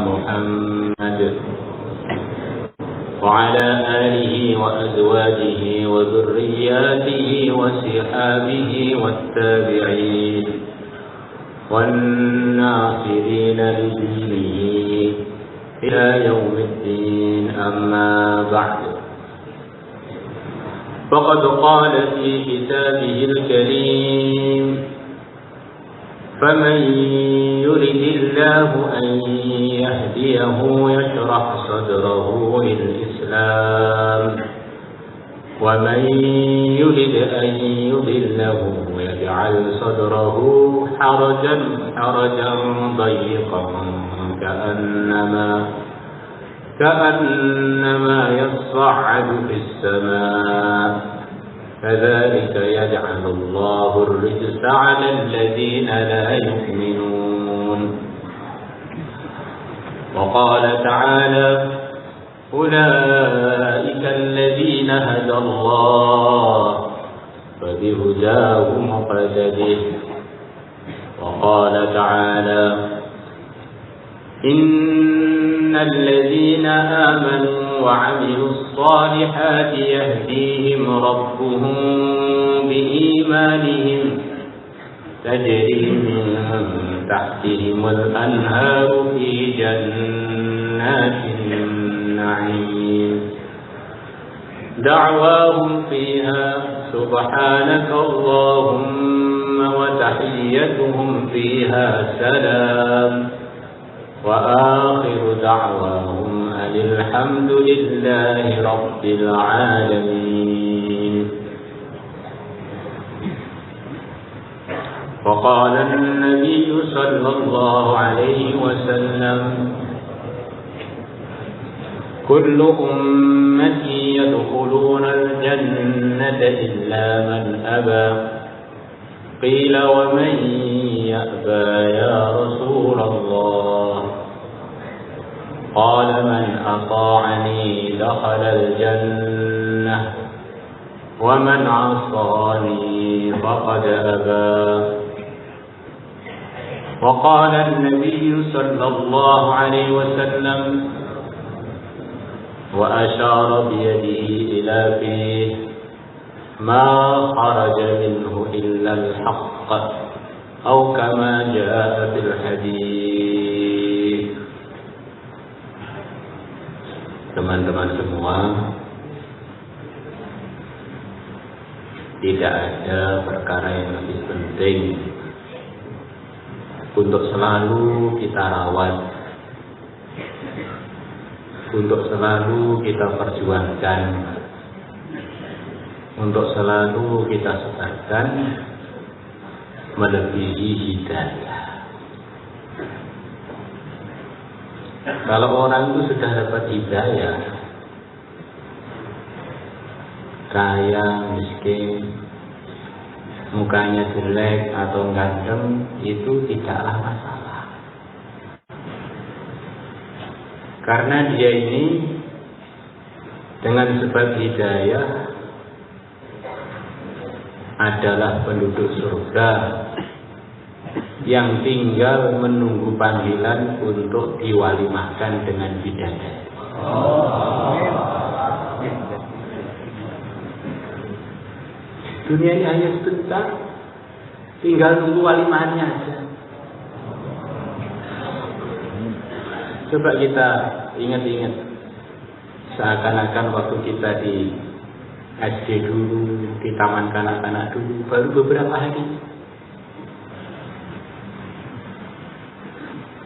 محمد وعلى آله وأزواجه وذرياته وصحابه والتابعين والناصرين لدينه إلى يوم الدين. أما بعد، فقد قال في كتابه الكريم: فمن يرد الله أن يهديه يشرح صدره للإسلام، ومن يرد أن يضله يجعل صدره حرجا ضيقا كأنما يصعد في السماء، كذلك يجعل الله الرجس على الذين لا يؤمنون. وقال تعالى: أولئك الذين هدى الله فبهداه مقتده. وقال تعالى: إن الذين آمنوا وعملوا الصالحات يهديهم ربهم بإيمانهم تجري من تحتهم الأنهار في جنات النعيم، دعواهم فيها سبحانك اللهم وتحيتهم فيها سلام، وآخر دعواهم أن الحمد لله رب العالمين. وقال النبي صلى الله عليه وسلم: كل أمتي يدخلون الجنة إلا من أبى. قيل: ومن يأبى يا رسول الله؟ قال: من أطاعني دخل الجنة، ومن عصاني فقد أبى. وقال النبي صلى الله عليه وسلم وأشار بيده إلى فيه: ما خرج منه إلا الحق، أو كما جاء في الحديث. Teman-teman semua, tidak ada perkara yang lebih penting untuk selalu kita rawat, untuk selalu kita perjuangkan, untuk selalu kita sebarkan, melebihi hidayah. Kalau orang itu sudah dapat hidayah, kaya, miskin, mukanya jelek atau ganteng, itu tidaklah masalah. Karena dia ini dengan sebab hidayah adalah penduduk surga yang tinggal menunggu panggilan untuk diwalimahkan dengan bidadari. Dunia ini hanya sebentar, tinggal nunggu walimahannya aja. Coba kita ingat-ingat, seakan-akan waktu kita di SD dulu, di taman kanak-kanak dulu, baru beberapa hari.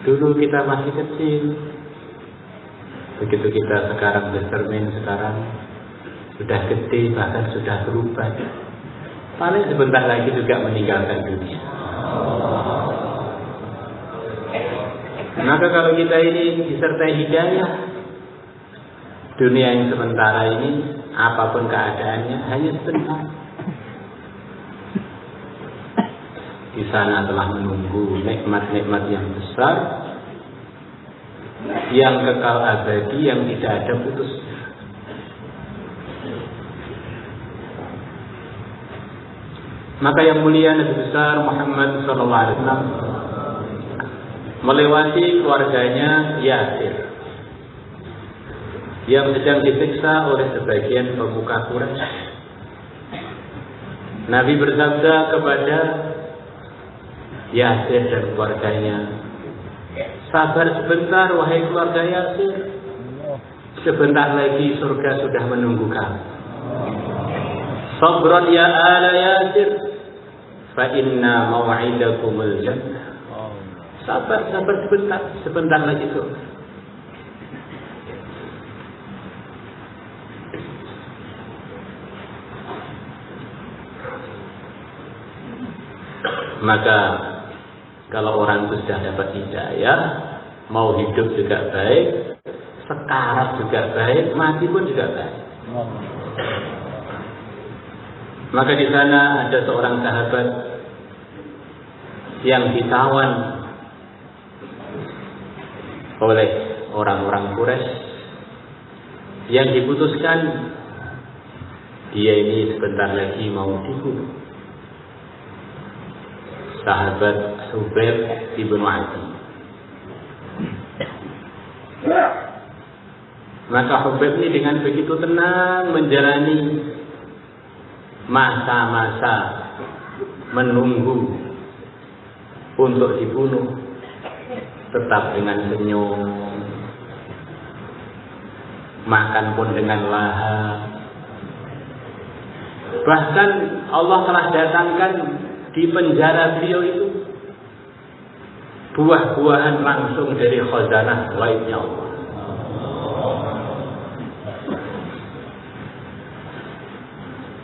Dulu kita masih kecil, begitu kita sekarang bercermin, sekarang sudah gede, bahkan sudah berubah. Paling sebentar lagi juga meninggalkan dunia. Maka kalau kita ini disertai hidayah, dunia yang sementara ini, apapun keadaannya, hanya sebentar. Di sana telah menunggu nikmat-nikmat yang besar, yang kekal abadi, yang tidak ada putus. Maka yang mulia Nabi besar Muhammad SAW melewati keluarganya Yasir yang sedang disiksa oleh sebagian pemuka Quraisy. Nabi bersabda kepada Yasir dan keluarganya, sabar sebentar wahai keluarga Yasir, sebentar lagi surga sudah menunggu kamu. Sabran ya ala Yasir, fa inna maw'idakumul jannah. Sabar sebentar, sebentar lagi surga. Maka kalau orang itu sudah dapat hidayah, mau hidup juga baik, sekarat juga baik, mati pun juga baik. Maka di sana ada seorang sahabat yang ditawan oleh orang-orang Quraisy, yang diputuskan dia ini sebentar lagi mau dibunuh. Sahabat Hubaib ibn Adi. Maka Hubaib ini dengan begitu tenang menjalani masa-masa menunggu untuk dibunuh, tetap dengan senyum, makan pun dengan lahap. Bahkan Allah telah datangkan di penjara beliau itu buah-buahan langsung dari khazanah gaibnya Allah.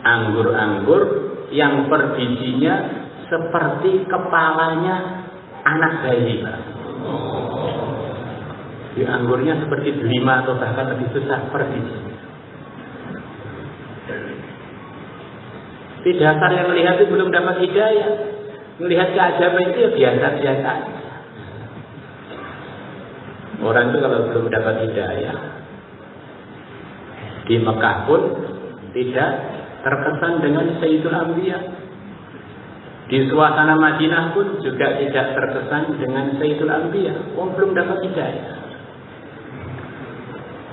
Anggur-anggur yang per bijinya seperti kepalanya anak bayi. Di anggurnya seperti delima atau bahkan lebih besar per biji. Di dasar yang melihat itu belum dapat hidayah, melihat keajaiban itu ya biasa-biasa. Orang itu kalau belum dapat hidayah, di Mekah pun tidak terkesan dengan Sayyidul Anbiya. Di suasana Madinah pun juga tidak terkesan dengan Sayyidul Anbiya. Belum dapat hidayah.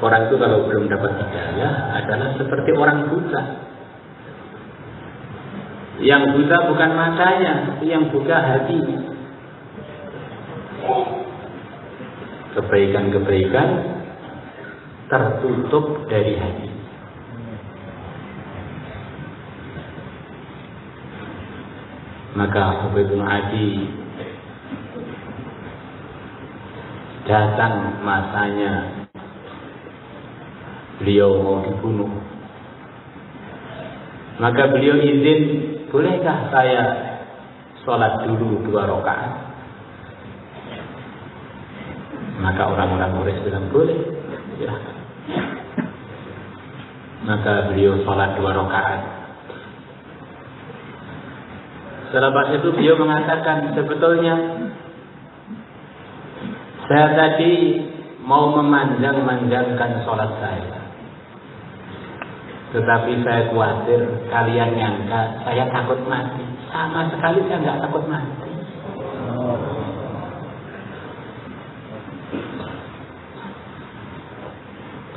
Orang itu kalau belum dapat hidayah adalah seperti orang buta. Yang buta bukan matanya, tapi yang buka hatinya. Kebaikan-kebaikan tertutup dari hati. Maka Hubaib bin Adi datang masanya beliau mau dibunuh. Maka beliau izin, bolehkah saya sholat dulu 2 rakaat? Maka orang-orang Quraisy bilang boleh, silahkan. Maka beliau sholat 2 rakaat. Selepas itu beliau mengatakan, sebetulnya saya tadi mau memanjang-manjangkan sholat saya, tetapi saya khawatir kalian nyangka saya takut mati. Sama sekali saya nggak takut mati.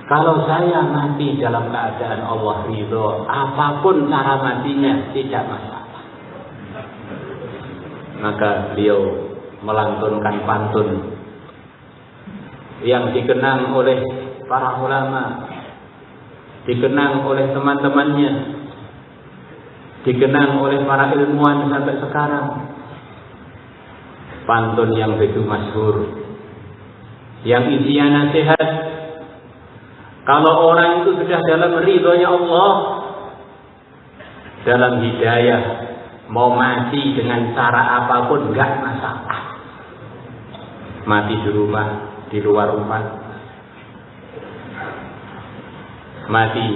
Kalau saya mati dalam keadaan Allah ridho, apapun cara matinya tidak masalah. Maka beliau melantunkan pantun yang dikenang oleh para ulama, dikenang oleh teman-temannya, dikenang oleh para ilmuwan sampai sekarang. Pantun yang begitu masyhur, yang isinya nasihat. Kalau orang itu sudah dalam ridhonya Allah, dalam hidayah, mau mati dengan cara apapun enggak masalah. Mati di rumah, di luar rumah, mati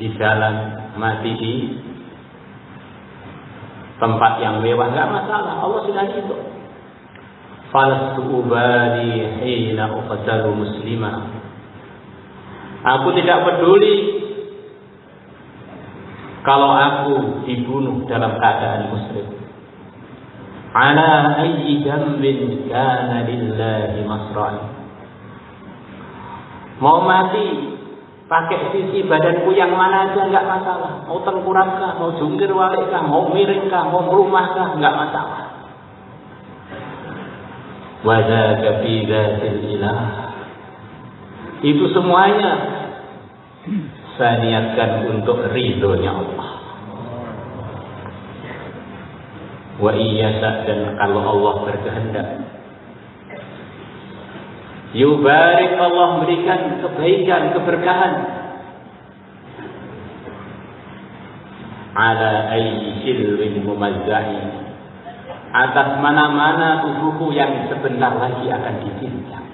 di jalan, mati di tempat yang mewah, enggak masalah. Allah sudah hidup. Falastu ubali hina uqtalu muslimah. Aku tidak peduli kalau aku dibunuh dalam keadaan muslim. ala ayyi jambin kana lillahi masra'i. Mau mati pakai sisi badanku yang mana aja enggak masalah. Mau tengkurap kah, mau jungkir balik kah, mau miring kah, mau melumah kah, enggak masalah. Wa dzaka fi dzatil ilah. Itu semuanya saya niatkan untuk ridhonya Allah. Wa iyyasa, dan kalau Allah berkehendak, yubarik, Allah berikan kebaikan, keberkahan. Ala ayyi silwin mumazzai, atas mana-mana tubuhku yang sebentar lagi akan dicincang.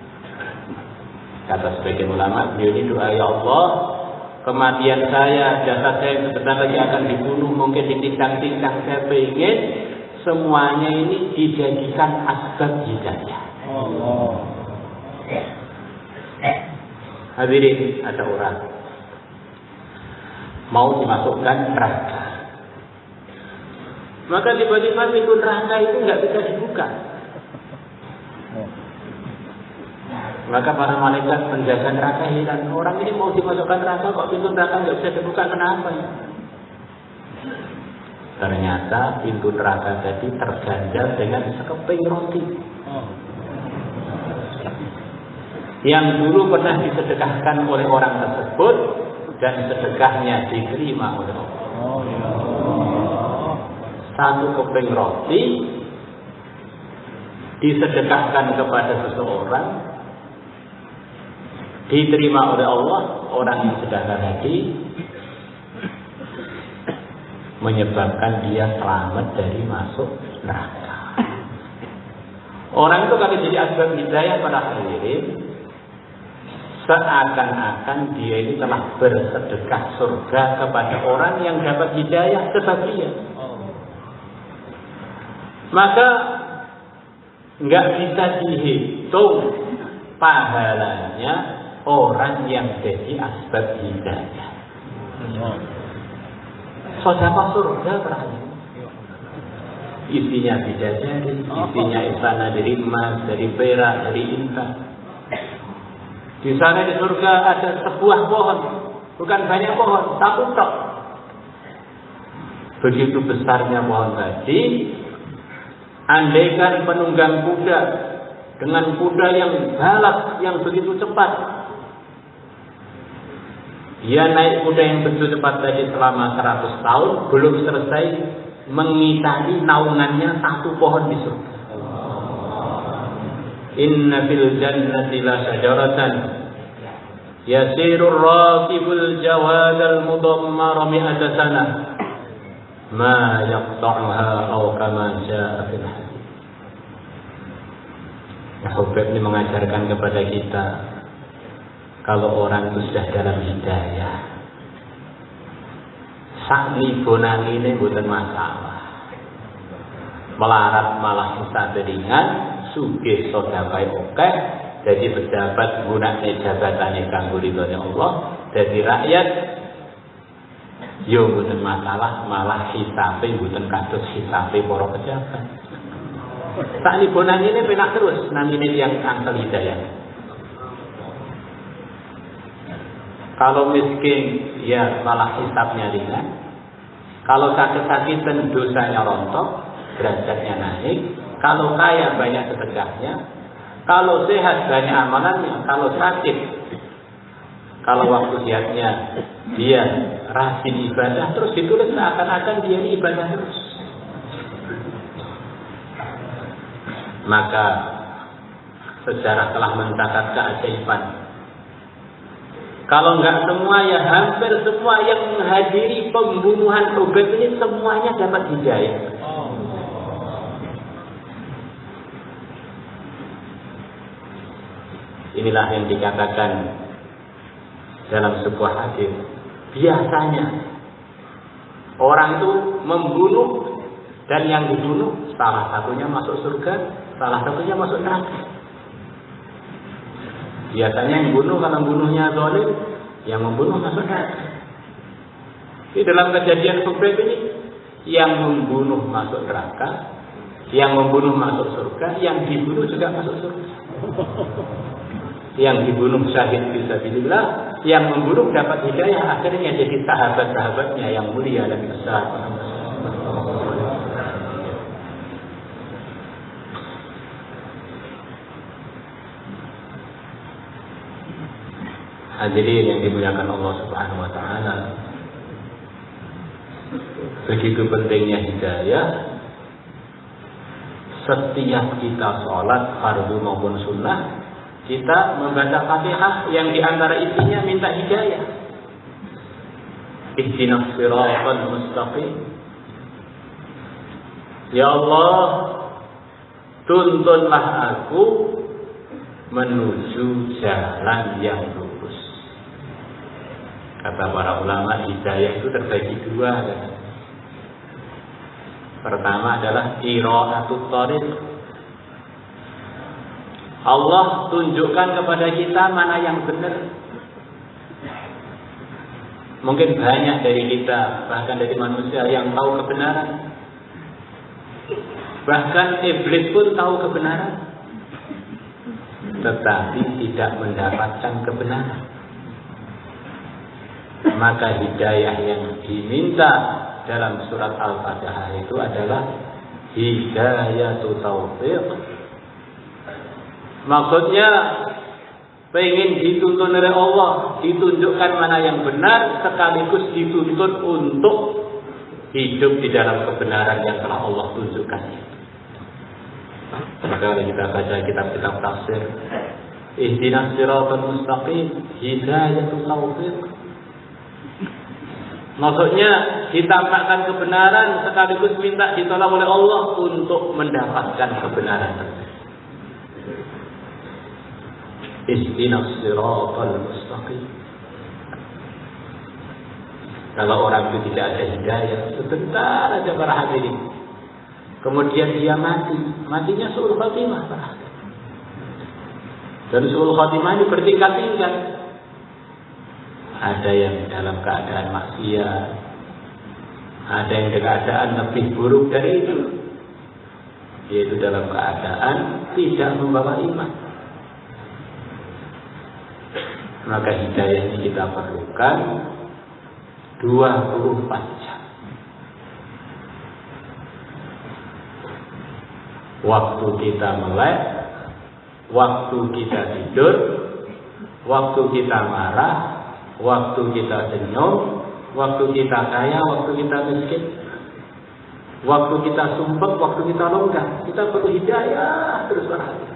Kata sebagian ulama, beliau ini doa, ya Allah, kematian saya, jasad saya sebentar lagi akan dibunuh, mungkin dicincang-cincang. Saya ingin semuanya ini dijadikan asbab hidayah. Allah. Hadirin, ada orang mau dimasukkan neraka, maka tiba-tiba pintu neraka itu nggak bisa dibuka. Maka para malaikat penjaga neraka heran, orang ini mau dimasukkan neraka kok pintu neraka nggak bisa dibuka, kenapa ya? Ternyata pintu neraka tadi terganjal dengan sekeping roti yang dulu pernah disedekahkan oleh orang tersebut, dan sedekahnya diterima oleh Allah. Satu keping roti disedekahkan kepada seseorang, diterima oleh Allah. Orang yang sedekah tadi menyebabkan dia selamat dari masuk neraka. Orang itu kalau jadi asbab hidayah pada hadirin, seakan-akan dia ini telah bersedekah surga kepada orang yang dapat hidayah sebab dia. Maka nggak bisa dihitung pahalanya orang yang jadi asbab hidayah. Sedekah surga berarti isinya bidadari, isinya istana dari emas, dari perak, dari intan. Di sana di surga ada sebuah pohon, bukan banyak pohon, satu tok. Begitu besarnya pohon tadi, andaikan penunggang kuda dengan kuda yang balap, yang begitu cepat, dia naik kuda yang begitu cepat tadi selama 100 tahun, belum selesai mengitari naungannya satu pohon di surga. Inna fil jannati la syajaratan yasirur raqibul jawadal mudammara mi'ata sanah ma yaqta'uha aw kama jaa fil hadits. Habib ini mengajarkan kepada kita, kalau orang itu sudah dalam hidayah, sakni bonang ini bukan masalah. Melarat malah kita ringan, sugih sodakai oke, jadi pejabat gunaknya jabatannya kanggo ridhonya Allah, jadi rakyat yo bukan masalah, malah hisabe bukan kados hisabe para pejabat. Sakni bonang ini penak terus namine yang angkel hidayah. Kalau miskin, ya malah hisabnya ringan. Kalau sakit-sakitan, dosanya rontok, derajatnya naik. Kalau kaya, banyak sedekahnya. Kalau sehat, banyak amalannya. Kalau sakit, kalau waktu sehatnya dia rajin ibadah, terus ditulis seakan-akan dia ini ibadah terus. Maka sejarah telah mencatat keajaiban. Kalau enggak semua, ya hampir semua yang menghadiri pembunuhan Ubay ini semuanya dapat hidayah. Inilah yang dikatakan dalam sebuah hadis. Biasanya orang itu membunuh, dan yang dibunuh salah satunya masuk surga, salah satunya masuk neraka. Biasanya yang bunuh, kalau bunuhnya zalim, yang membunuh masuk neraka. Di dalam kejadian Ubay ini, yang membunuh masuk neraka, Yang membunuh masuk surga, yang dibunuh juga masuk surga. Yang dibunuh syahid fisabilillah, yang membunuh dapat hidayah, akhirnya jadi sahabat-sahabatnya yang mulia dan besar. Hadirin yang dimuliakan Allah Subhanahu wa taala. Begitu pentingnya hidayah. Setiap kita sholat fardu maupun sunnah, kita membaca Fatihah yang diantara isinya minta hidayah. Ihdinas siratal mustaqim. Ya Allah, tuntunlah aku menuju jalan yang lurus. Kata para ulama, hidayah itu terbagi dua. Pertama adalah qira'atut thariq. Allah tunjukkan kepada kita mana yang benar. Mungkin banyak dari kita, bahkan dari manusia yang tahu kebenaran. Bahkan iblis pun tahu kebenaran, tetapi tidak mendapatkan kebenaran. Maka hidayah yang diminta dalam surat Al-Fatihah itu adalah hidayatu taufiq. Maksudnya pengen dituntun oleh Allah, ditunjukkan mana yang benar, sekaligus dituntun untuk hidup di dalam kebenaran yang telah Allah tunjukkan. Maka kalau kita baca kitab-kitab tafsir, ihdinas siratal mustaqim, hidayatu taufiq. Maksudnya ditampakkan kebenaran sekaligus minta ditolong oleh Allah untuk mendapatkan kebenaran. Ihdinas siratal mustaqim. Kalau orang itu tidak ada hidayah, sebentar aja para hadirin, kemudian dia mati, matinya su'ul khatimah para hadirin. Dan su'ul khatimah ini bertingkat-tingkat. Ada yang dalam keadaan maksiat, ada yang dalam keadaan lebih buruk dari itu, yaitu dalam keadaan tidak membawa iman. Maka hidayah ini kita perlukan 24 jam. Waktu kita melek, waktu kita tidur, waktu kita marah, waktu kita senyum, waktu kita kaya, waktu kita miskin, waktu kita sumpah, waktu kita longgar, kita perlu hidayah terus berhati.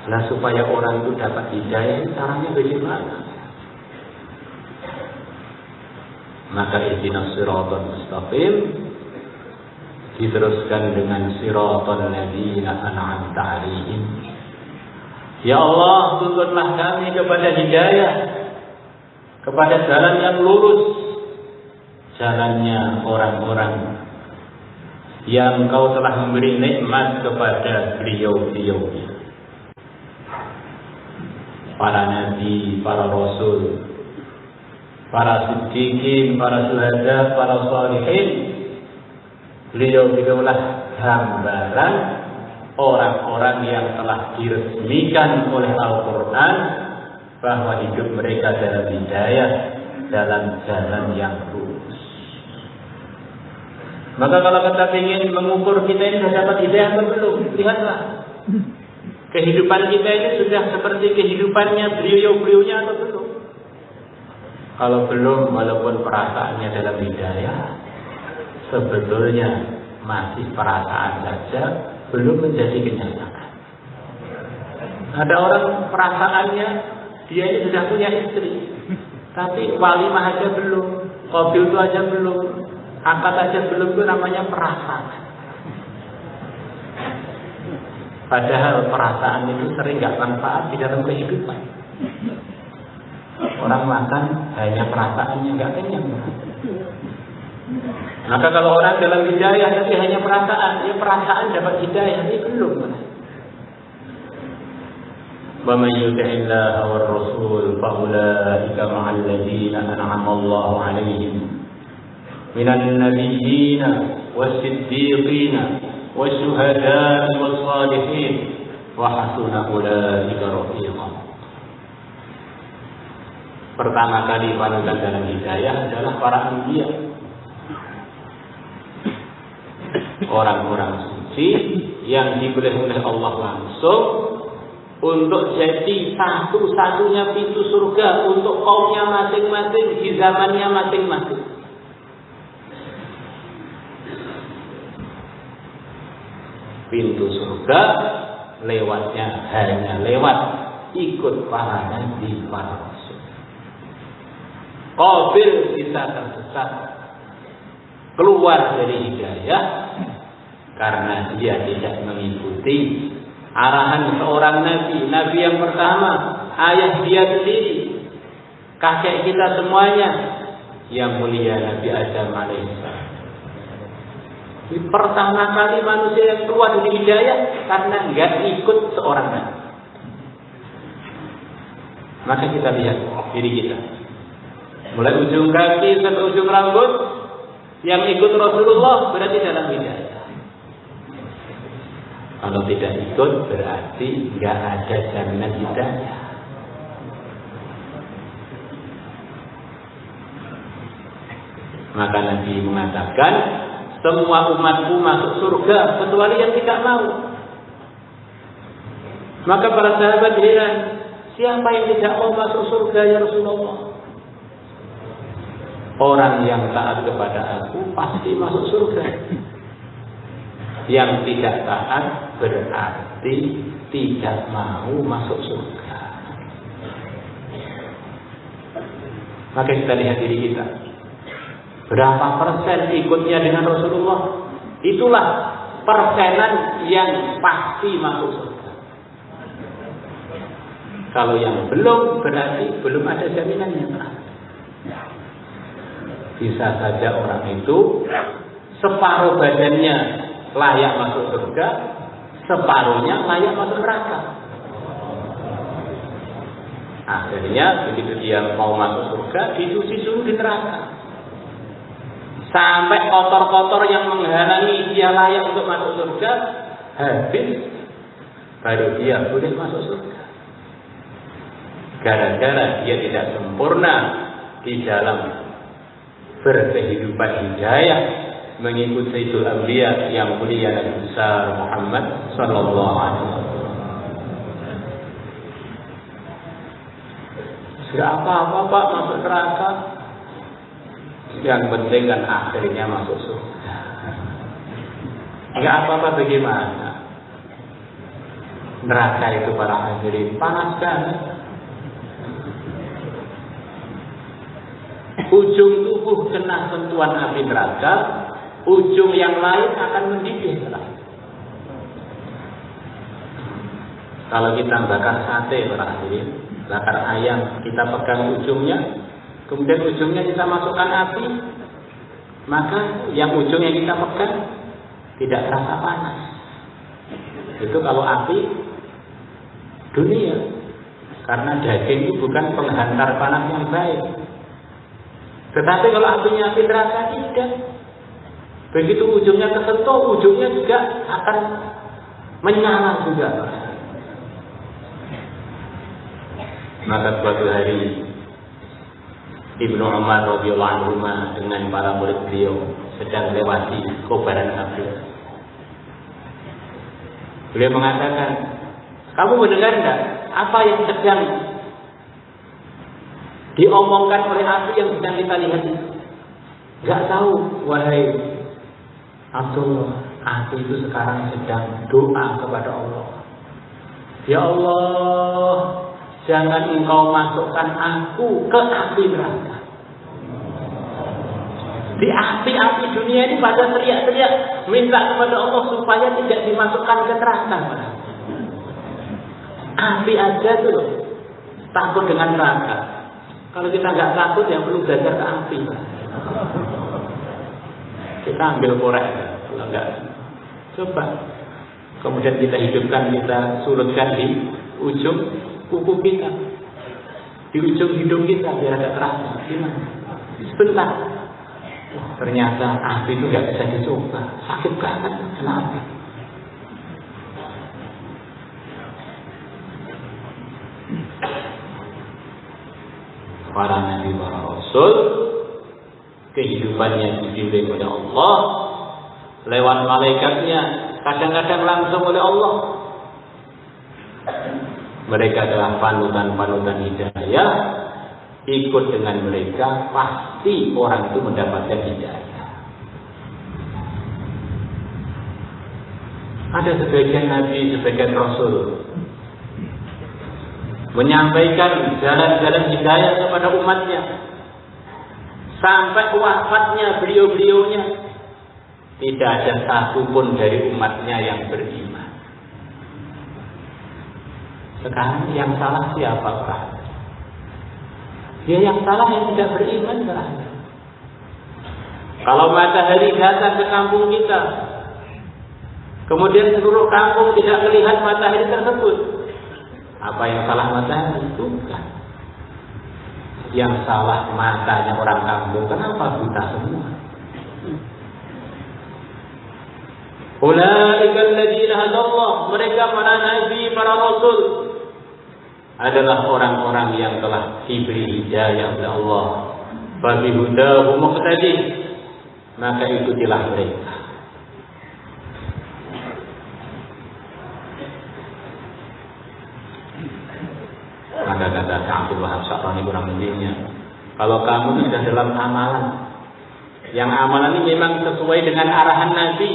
Nah, supaya orang itu dapat hidayah, caranya bagaimana? Maka ihdinas siratal mustaqim diteruskan dengan siratal ladzina an'amta 'alaihim. Ya Allah, tuntunlah kami kepada hidayah, kepada jalan yang lurus, jalannya orang-orang yang Kau telah memberi nikmat kepada beliau-beliaunya, para nabi, para rasul, para siddiqin, para syuhada, para shalihin. Beliau-beliaulah gambaran orang-orang yang telah diresmikan oleh Al-Quran bahwa hidup mereka dalam hidayah, dalam jalan yang lurus. Maka kalau kita ingin mengukur kita ini sudah dapat hidayah atau belum, lihatlah kehidupan kita ini sudah seperti kehidupannya beliau-beliaunya atau belum. Kalau belum, walaupun perasaannya dalam hidayah, sebetulnya masih perasaan saja, belum menjadi kenyataan. Ada orang perasaannya dia ini sudah punya istri, tapi walimah aja belum, mobil itu aja belum, angkat aja belum, itu namanya perasaan. Padahal perasaan itu sering gak manfaat di dalam kehidupan. Orang makan hanya perasaannya, gak kenyang. Maka kalau orang dalam hidayah tapi hanya perasaan, ya perasaan dapat hidayah, ini belum. Wa man yuti'illaha war rasul fa ulaika ma'al ladzina an'ama Allahu 'alaihim minan nabiyyina was-siddiqina wasyuhada'i was-shalihin wa hasuna ulaika rafiqa. Pertama kali panutan dalam hidayah adalah para anbiya, orang-orang suci yang dipilih oleh Allah langsung untuk jadi satu-satunya pintu surga untuk kaumnya masing-masing di zamannya masing-masing. Pintu surga lewatnya hanya lewat ikut para nabi, para rasul. Qabil bisa tersesat keluar dari hidayah karena dia tidak mengikuti arahan seorang nabi yang pertama, ayah dia sendiri, kakek kita semuanya, yang mulia Nabi Adam alaihissalam. Pertama kali manusia yang keluar dari hidayah karena nggak ikut seorang nabi. Maka kita lihat diri kita, mulai ujung kaki sampai ujung rambut, yang ikut Rasulullah berarti dalam hidayah. Kalau tidak ikut berarti nggak ada jaminan hidayah. Maka Nabi mengatakan, semua umatku masuk surga kecuali yang tidak mau. Maka para sahabat heran, siapa yang tidak mau masuk surga ya Rasulullah? Orang yang taat kepada aku pasti masuk surga. Yang tidak taat berarti tidak mau masuk surga. Maka kita lihat diri kita, berapa persen ikutnya dengan Rasulullah? Itulah persenan yang pasti masuk surga. Kalau yang belum, berarti belum ada jaminannya. Bisa saja orang itu separuh badannya layak masuk surga, separuhnya layak masuk neraka. Akhirnya begitu dia mau masuk surga, dicuci dulu di neraka. Sampai kotor-kotor yang menghalangi dia layak untuk masuk surga habis, baru dia boleh masuk surga. Gara-gara dia tidak sempurna di dalam berkehidupan hidayah mengikut Sayyidul Anbiya yang mulia dan besar Muhammad sallallahu alaihi wasallam. Tidak apa-apa Pak masuk neraka, yang penting kan akhirnya masuk surga. Enggak apa-apa bagaimana? Neraka itu para hadirin panas banget. Ujung tubuh kena sentuhan api neraka, ujung yang lain akan mendidih. Kalau kita bakar sate, para hadirin, bakar ayam, kita pegang ujungnya, kemudian ujungnya kita masukkan api, maka yang ujung yang kita pegang tidak terasa panas. Itu kalau api dunia, karena daging itu bukan penghantar panas yang baik. Tetapi kalau apinya api neraka tidak. Begitu ujungnya tersentuh, ujungnya juga akan menyala juga. Maka suatu hari Ibnu Umar radhiyallahu anhu dengan para murid beliau sedang lewati kobaran api. Beliau mengatakan, kamu mendengar enggak apa yang sedang diomongkan oleh api yang sedang kita lihat itu? Enggak tahu, wahai Abdullah. Api itu sekarang sedang doa kepada Allah. Ya Allah, jangan engkau masukkan aku ke api neraka. Di api-api dunia ini pada teriak-teriak minta kepada Allah supaya tidak dimasukkan ke neraka. Api aja tuh takut dengan neraka. Kalau kita nggak takut, ya perlu belajar ke api. Kita ambil korek, kalau nggak, coba. Kemudian kita hidupkan, kita surutkan di ujung kuku kita, di ujung hidung kita, biar ada terasa. Gimana? Sebentar. Ternyata api itu nggak bisa dicoba, sakit banget kena api. Para nabi, para rasul, kehidupannya dibimbing oleh Allah, lewat malaikatnya, kadang-kadang langsung oleh Allah. Mereka adalah panutan-panutan hidayah. Ikut dengan mereka, pasti orang itu mendapatkan hidayah. Ada sebagian nabi, sebagian rasul menyampaikan jalan-jalan hidayah kepada umatnya. Sampai wafatnya beliau-beliaunya, tidak ada satupun dari umatnya yang beriman. Sekarang yang salah siapakah? Dia yang salah yang tidak beriman salah. Kalau matahari datang ke kampung kita, kemudian seluruh kampung tidak melihat matahari tersebut, apa yang salah matahari? Bukan. Yang salah matanya orang kampung. Kenapa buta semua? Ulaika alladziina hadallah, mereka para nabi, para rasul adalah orang-orang yang telah diberi hidayah oleh Allah. Fa bihudahu muqtadi, maka ikutilah mereka. Maka kata Abdul Wahab Sa'rani kurang lebihnya, kalau kamu sudah dalam amalan, yang amalan ini memang sesuai dengan arahan Nabi,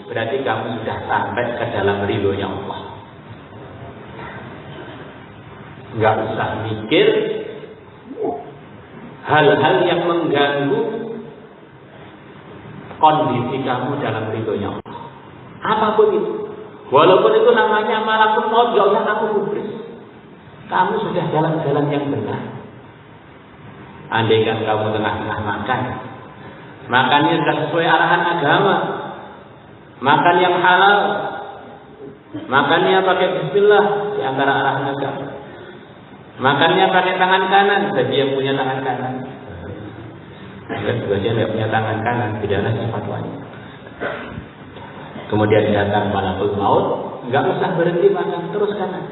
berarti kamu sudah sampai ke dalam ridhonya Allah. Enggak usah mikir hal-hal yang mengganggu kondisi kamu dalam ridhonya Allah. Apapun itu, walaupun itu namanya malakul maut, enggak usah kamu gubris. Kamu sudah dalam jalan yang benar. Andaikan kamu tengah-tengah makan, makannya sudah sesuai arahan agama, makan yang halal, makannya pakai bismillah di antara arahan agama. Makannya pakai tangan kanan, bagi yang punya tangan kanan. Sebagian tidak punya tangan kanan, tidak ada fatwanya. Kemudian datang malakul maut, nggak usah berhenti makan, terus kanan.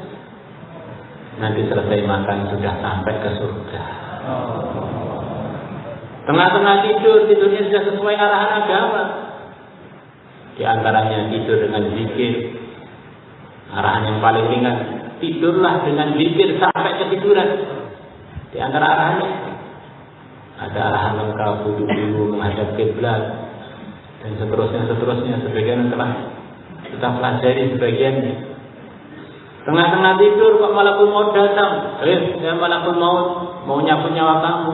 Nanti selesai makan sudah sampai ke surga. Tengah-tengah tidur, tidurnya sudah sesuai arahan agama. Di antaranya tidur dengan zikir, arahan yang paling ringan. Tidurlah dengan zikir sampai ketiduran. Di antara arahannya ada arahan engkau duduk dulu menghadap kiblat dan seterusnya. Sebagian telah kita pelajari sebagiannya. Tengah-tengah tidur kok malakul maut datang. Ya malakul maut mau nyabut nyawa kamu.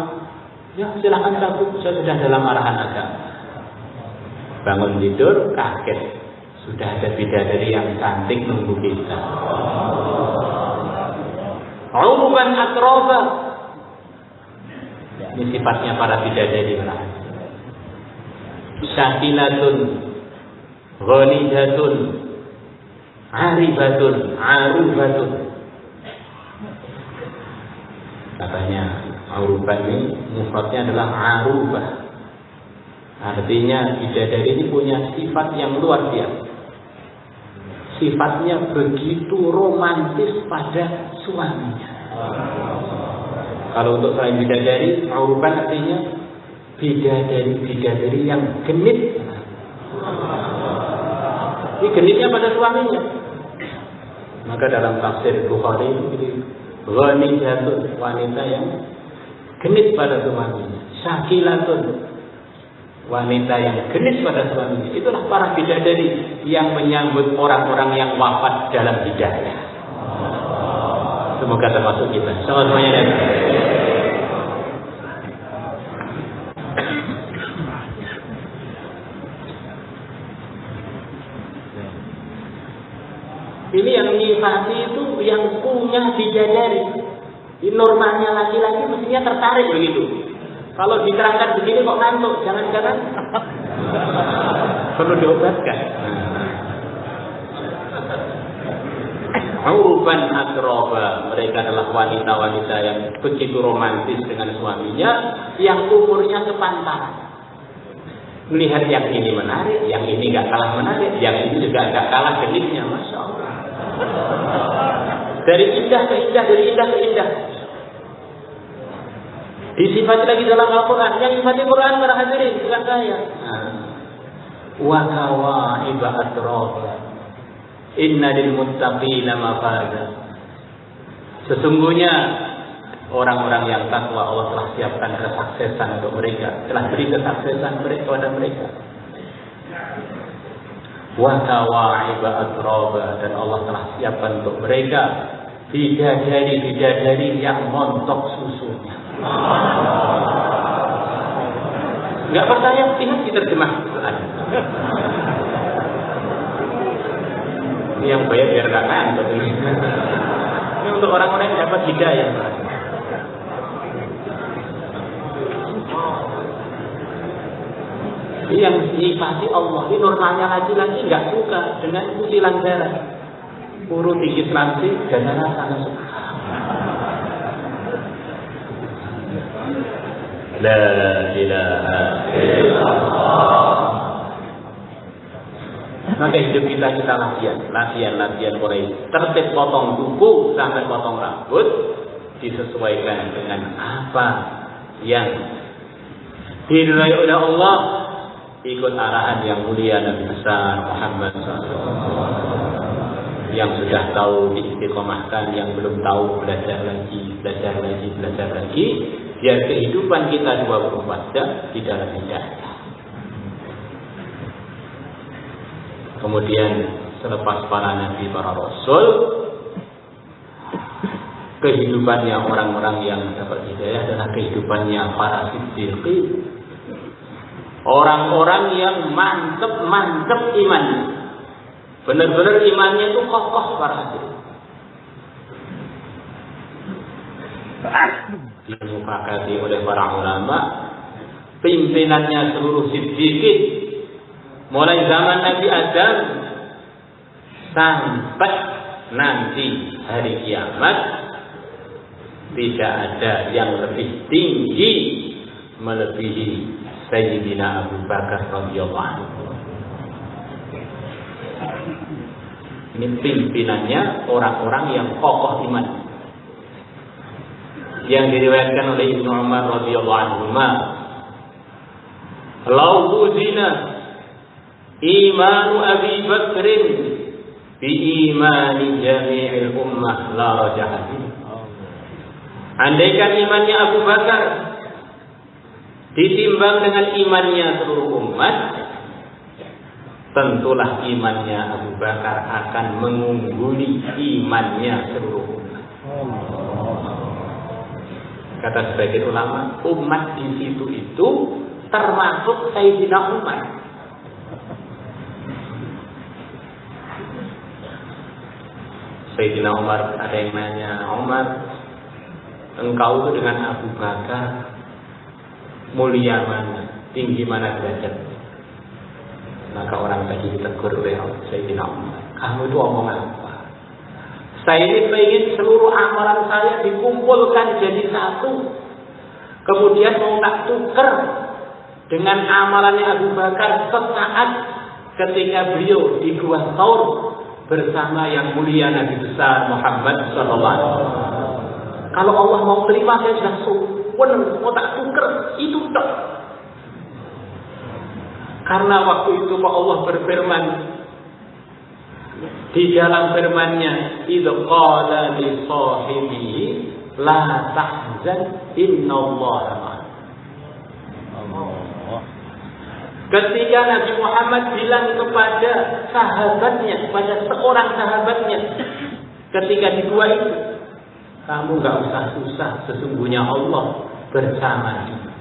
Ya silahkan cabut, saya sudah dalam arahan agama. Bangun tidur kaget, sudah ada bidadari yang cantik nunggu kita. Uruban atroba. Ini sifatnya para bidadari. Syakilatun, ghanidatun, aribatun, arubatun. Katanya aruban ini mufradnya adalah arubah. Artinya bidadari ini punya sifat yang luar biasa. Sifatnya begitu romantis pada suaminya. Kalau untuk selain bidadari, auruban artinya bidadari yang genit. Ini genitnya pada suaminya. Maka dalam tafsir Bukhari ini ghanidatun, wanita yang genit pada suaminya. Syakilatun, wanita yang genit pada suaminya. Itulah para bidadari yang menyambut orang-orang yang wafat dalam hidayah. Semoga termasuk kita. Semuanya dan ini yang nyifati itu yang punya bidadari. Ini normalnya laki-laki mestinya tertarik begitu. Kalau diterangkan begini kok ngantuk, jangan-jangan perlu diobatkan. Auruban atroba, mereka adalah wanita-wanita yang begitu romantis dengan suaminya, yang umurnya sepantaran. Melihat yang ini menarik, yang ini nggak kalah menarik, yang ini juga nggak kalah genitnya, masya Allah. Dari indah ke indah, dari indah ke indah. Disifati lagi dalam Al-Quran. Yang sifati Quran para hadirin, bukan saya. Wa kawa'iba atraba. Inna lil muttaqina mafaza. Sesungguhnya orang-orang yang takwa Allah telah siapkan kesuksesan untuk mereka, telah beri kesuksesan kepada mereka. Wa kawa'iba atraba, dan Allah telah siapkan untuk mereka bidadari-bidadari yang montok susunya. Enggak percaya, lihat diterjemah Quran. Ini yang bayar biar gak ngantuk ini. Ini untuk orang-orang yang dapat hidayah. Ini yang sifati Allah. Ini normalnya lagi-lagi nggak suka dengan kutilan darah. Urut tinggi selansi dan sana suka. La ilaha illallah. Maka hidup kita latihan mulai tertib potong kuku sampai potong rambut disesuaikan dengan apa yang diridhai oleh Allah, ikut arahan yang mulia Nabi besar Muhammad SAW. Yang sudah tahu diistiqomahkan, yang belum tahu belajar lagi. Biar kehidupan kita 24 jam di dalam hidayah. Kemudian selepas para nabi, para rasul, kehidupannya orang-orang yang dapat hidayah adalah kehidupannya para siddiqin. Orang-orang yang mantep imannya. Benar-benar imannya itu kokoh para hadirin. Dimufakati oleh para ulama, pimpinannya seluruh siddiqin, mulai zaman Nabi Adam sampai nanti hari kiamat, tidak ada yang lebih tinggi melebihi Sayyidina Abu Bakar radhiyallahu anhu. Ini pimpinannya orang-orang yang kokoh iman, yang diriwayatkan oleh Ibnu Umar radhiyallahu anhu. Lau uzina imanu Abi Bakrin bi imani jami'il ummah la rajahat. Andaikan imannya Abu Bakar ditimbang dengan imannya seluruh umat, tentulah imannya Abu Bakar akan mengungguli imannya seluruh umat. Kata sebagian ulama, umat di situ itu termasuk Sayyidina Umar. Sayyidina Umar, ada yang nanya, Umar, engkau itu dengan Abu Bakar mulia mana, tinggi mana derajat? Maka orang tadi ditegur oleh Sayyidina Umar, kamu itu omong apa? Saya ini ingin seluruh amalan saya dikumpulkan jadi satu, kemudian mau tak tuker dengan amalannya Abu Bakar sesaat ketika beliau di Gua Thaur bersama yang mulia Nabi besar Muhammad SAW. Kalau Allah mau terima, saya sudah sempurna, mau tak tuker, itu tak. Karena waktu itu Pak Allah berfirman di dalam firman-Nya, idz qala li sahibihi la tahzan innallaha ma'ana. Ketika Nabi Muhammad bilang kepada sahabatnya, kepada seorang sahabatnya ketika di gua itu, kamu enggak usah susah, sesungguhnya Allah bersama kita.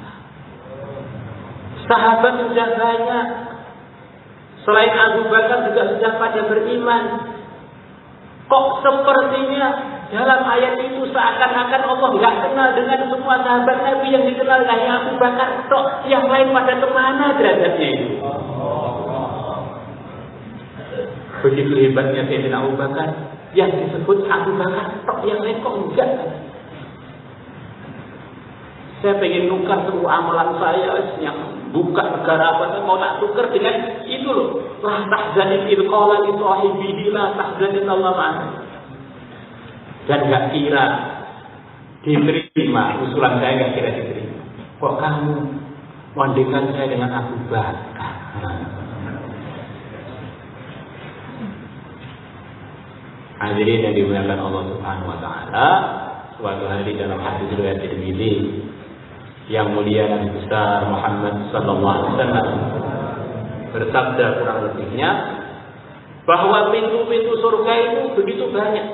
Sahabat sudah banyak, selain Abu Bakar juga sudah pada beriman. Kok sepertinya dalam ayat itu seakan-akan Allah nggak kenal dengan semua sahabat Nabi, yang dikenal hanya Abu Bakar tok, yang lain pada kemana derajatnya itu? Begitu hebatnya Sayyidina Abu Bakar, yang disebut Abu Bakar tok, yang lain kok enggak? Saya pengen nukar seluruh amalan saya yang buka negara apa, mau tak tukar dengan itu loh. La tahzanin idh qala li sahibihi la tahzanin Allah ma'ana. Dan gak kira diterima, usulan saya gak kira diterima. Kok kamu bandingkan saya dengan Abu Bakar? Hadirin yang dimuliakan Allah Subhanahu wa taala, suatu hari dalam hadis riwayat Tirmidzi, yang mulia Nabi besar Muhammad sallallahu alaihi wasallam bersabda kurang lebihnya bahwa pintu-pintu surga itu begitu banyak.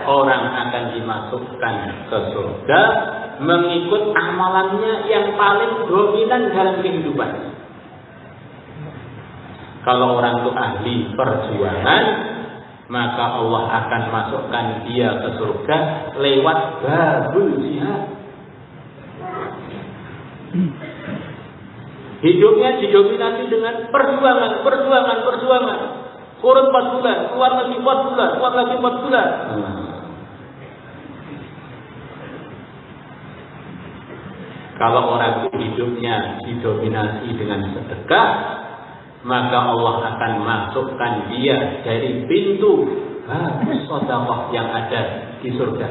Orang akan dimasukkan ke surga mengikut amalannya yang paling dominan dalam kehidupan. Kalau orang itu ahli perjuangan, maka Allah akan masukkan dia ke surga lewat babul jihad. Hidupnya didominasi dengan perjuangan. Kurun 4 bulan, keluar lagi 4 bulan, keluar lagi 4 bulan. Kalau orang itu hidupnya didominasi dengan sedekah, maka Allah akan masukkan dia dari pintu sedekah yang ada di surga.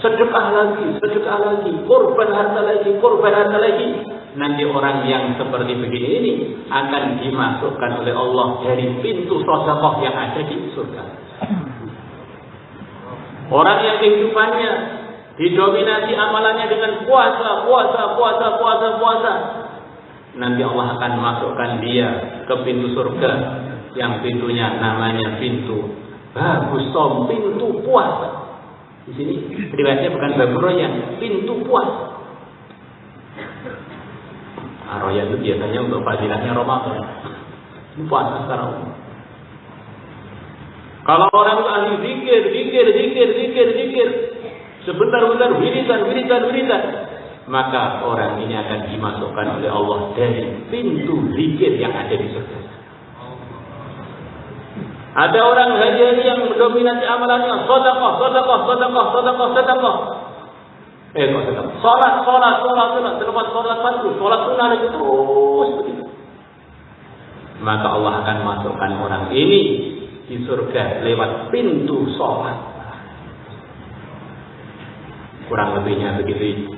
Sedekah lagi, korban harta lagi. Nanti orang yang seperti begini ini akan dimasukkan oleh Allah dari pintu sedekah yang ada di surga. Orang yang kehidupannya didominasi amalannya dengan puasa. Nanti Allah akan masukkan dia ke pintu surga yang pintunya namanya pintu babusom, pintu puasa. Di sini riwayatnya bukan baburoyan, pintu puasa. Royan itu biasanya untuk fadilahnya Ramadan. Puasa secara umum. Kalau orang itu ahli zikir, sebentar wiridan, maka orang ini akan dimasukkan oleh Allah dari pintu zikir yang ada di surga. Ada orang haji yang mendominasi amalannya sedekah. Salat, terlepas salat fardu, salat sunnah lagi terus begitu. Maka Allah akan masukkan orang ini di surga lewat pintu salat. Kurang lebihnya begitu.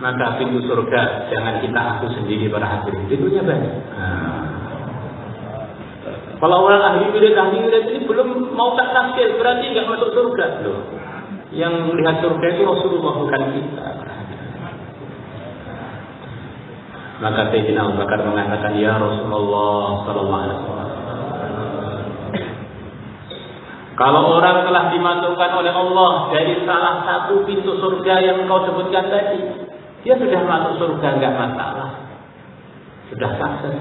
Maka pintu surga jangan kita aku sendiri para hadirin, pintunya banyak. Kalau orang ahli wirid ini belum mau tak tafsir, berarti nggak masuk surga loh. Yang melihat surga itu Rasulullah, bukan kita. Maka Sayyidina Abu Bakar mengatakan, ya Rasulullah sallallahu alaihi wasallam, kalau orang telah dimasukkan oleh Allah dari salah satu pintu surga yang engkau sebutkan tadi, dia sudah masuk surga, enggak masalah, sudah sukses.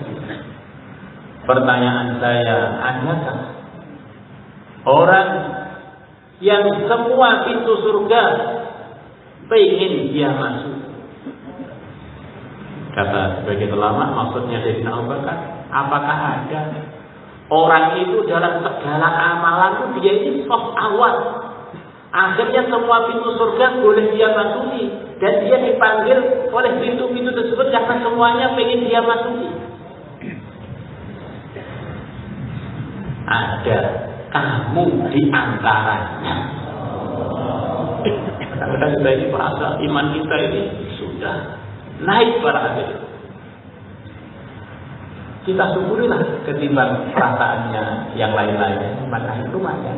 Pertanyaan saya, adakah orang yang semua pintu surga pengen dia masuk? Kata sebagian ulama, maksudnya Sayyidina Abu Bakar, apakah ada orang itu dalam segala amalan itu dia ini soft awal, akhirnya semua pintu surga boleh dia masuki, dan dia dipanggil oleh pintu-pintu tersebut karena semuanya pengen dia masuki? Ada kamu di antaranya. Kadang-kadang kita ini merasa iman kita ini sudah naik para hadirin. Kita syukurilah ketimbang perasaannya yang lain-lain. Maka itu lumayan.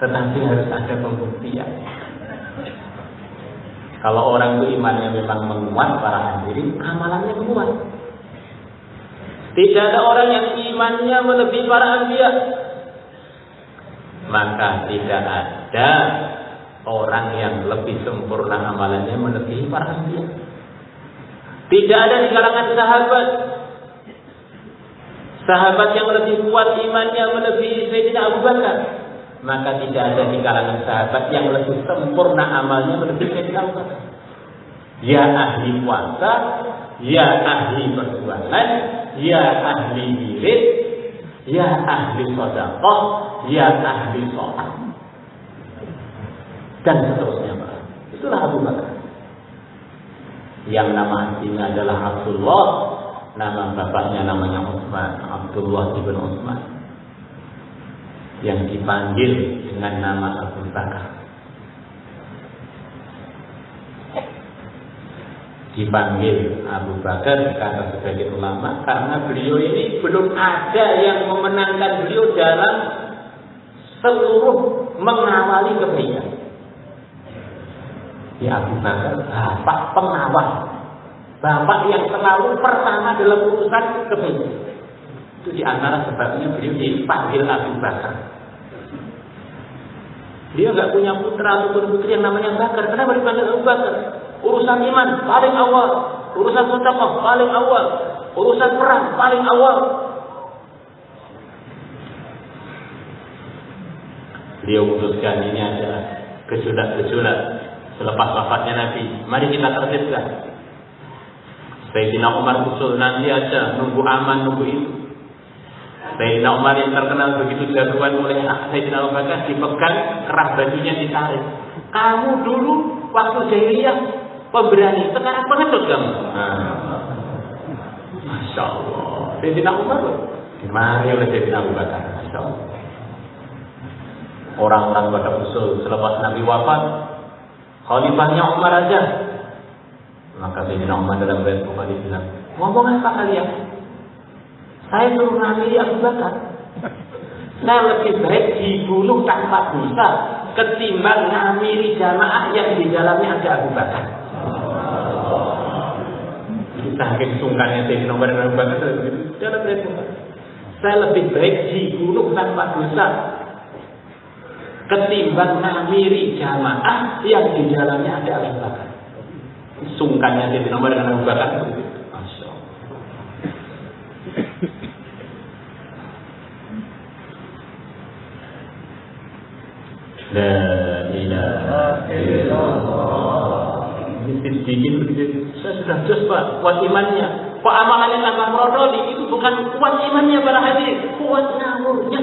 Tetapi harus ada pembuktian. Kalau orang itu imannya memang menguat para hadirin, amalannya menguat. Tidak ada orang yang imannya melebihi para anbiya. Maka tidak ada orang yang lebih sempurna amalannya melebihi para anbiya. Tidak ada di kalangan sahabat yang lebih kuat imannya melebihi Sayyidina Abu Bakar. Maka tidak ada di kalangan sahabat yang lebih sempurna amalnya melebihi Sayyidina Abu Bakar. Ya ahli puasa, ya ahli perjuangan, ya ahli wirid, ya ahli sedekah, ya ahli sholat. dan seterusnya, Pak. Itulah Abu Bakar. Yang nama aslinya adalah Abdullah, nama bapaknya namanya Utsman, Abdullah ibn Utsman, yang dipanggil dengan nama Abu Bakar. Dipanggil Abu Bakar kata sebagian ulama karena beliau ini belum ada yang memenangkan beliau dalam seluruh mengawali kebaikan. Ya Abu Bakar bapak pengawal, bapak yang selalu pertama dalam urusan kebaikan. Itu diantara sebabnya beliau dipanggil Abu Bakar. Dia nggak punya putra ataupun putri yang namanya Bakar. Kenapa dipanggil Abu Bakar? Urusan iman paling awal, urusan sedekah paling awal, urusan perang paling awal. Dia memutuskan ini adalah gejolak-gejolak selepas wafatnya Nabi. Mari kita tertibkan. Sayyidina Umar usul nanti aja nunggu aman, nunggu itu. Sayyidina Umar yang terkenal begitu jagoan oleh Sayyidina Abu Bakar dipegang, kerah bajunya ditarik. Kamu dulu waktu jahiliyah pemberani, sekarang pengecut kamu. Masya Allah. Sayyidina Umar dimari oleh Sayyidina Abu Bakar. Masya Allah. Orang-orang pada usul selepas Nabi wafat, khalifahnya Umar aja. Maka Sayyidina Umar dalam riwayat Bukhari bilang, ngomong apa kalian? Saya suruh ngamili Abu Bakar. Saya lebih baik dibunuh tanpa dosa ketimbang ngamili jamaah yang di dalamnya ada Abu Bakar. Saking sungkannya Sayyidina Umar dan Abu Bakar dalam riwayat Bukhari. Saya lebih baik dibunuh tanpa dosa ketimbang ngamili jamaah yang di dalamnya ada Abu Bakar. Sungkannya Sayyidina Umar dan Abu Bakar. Masya Allah. La ilaha illallah. Sedikit begitu. Saya sudah jos Pak, kuat imannya. Kok amalannya tambah merodoli? Itu bukan kuat imannya para hadirin, kuat ngawurnya.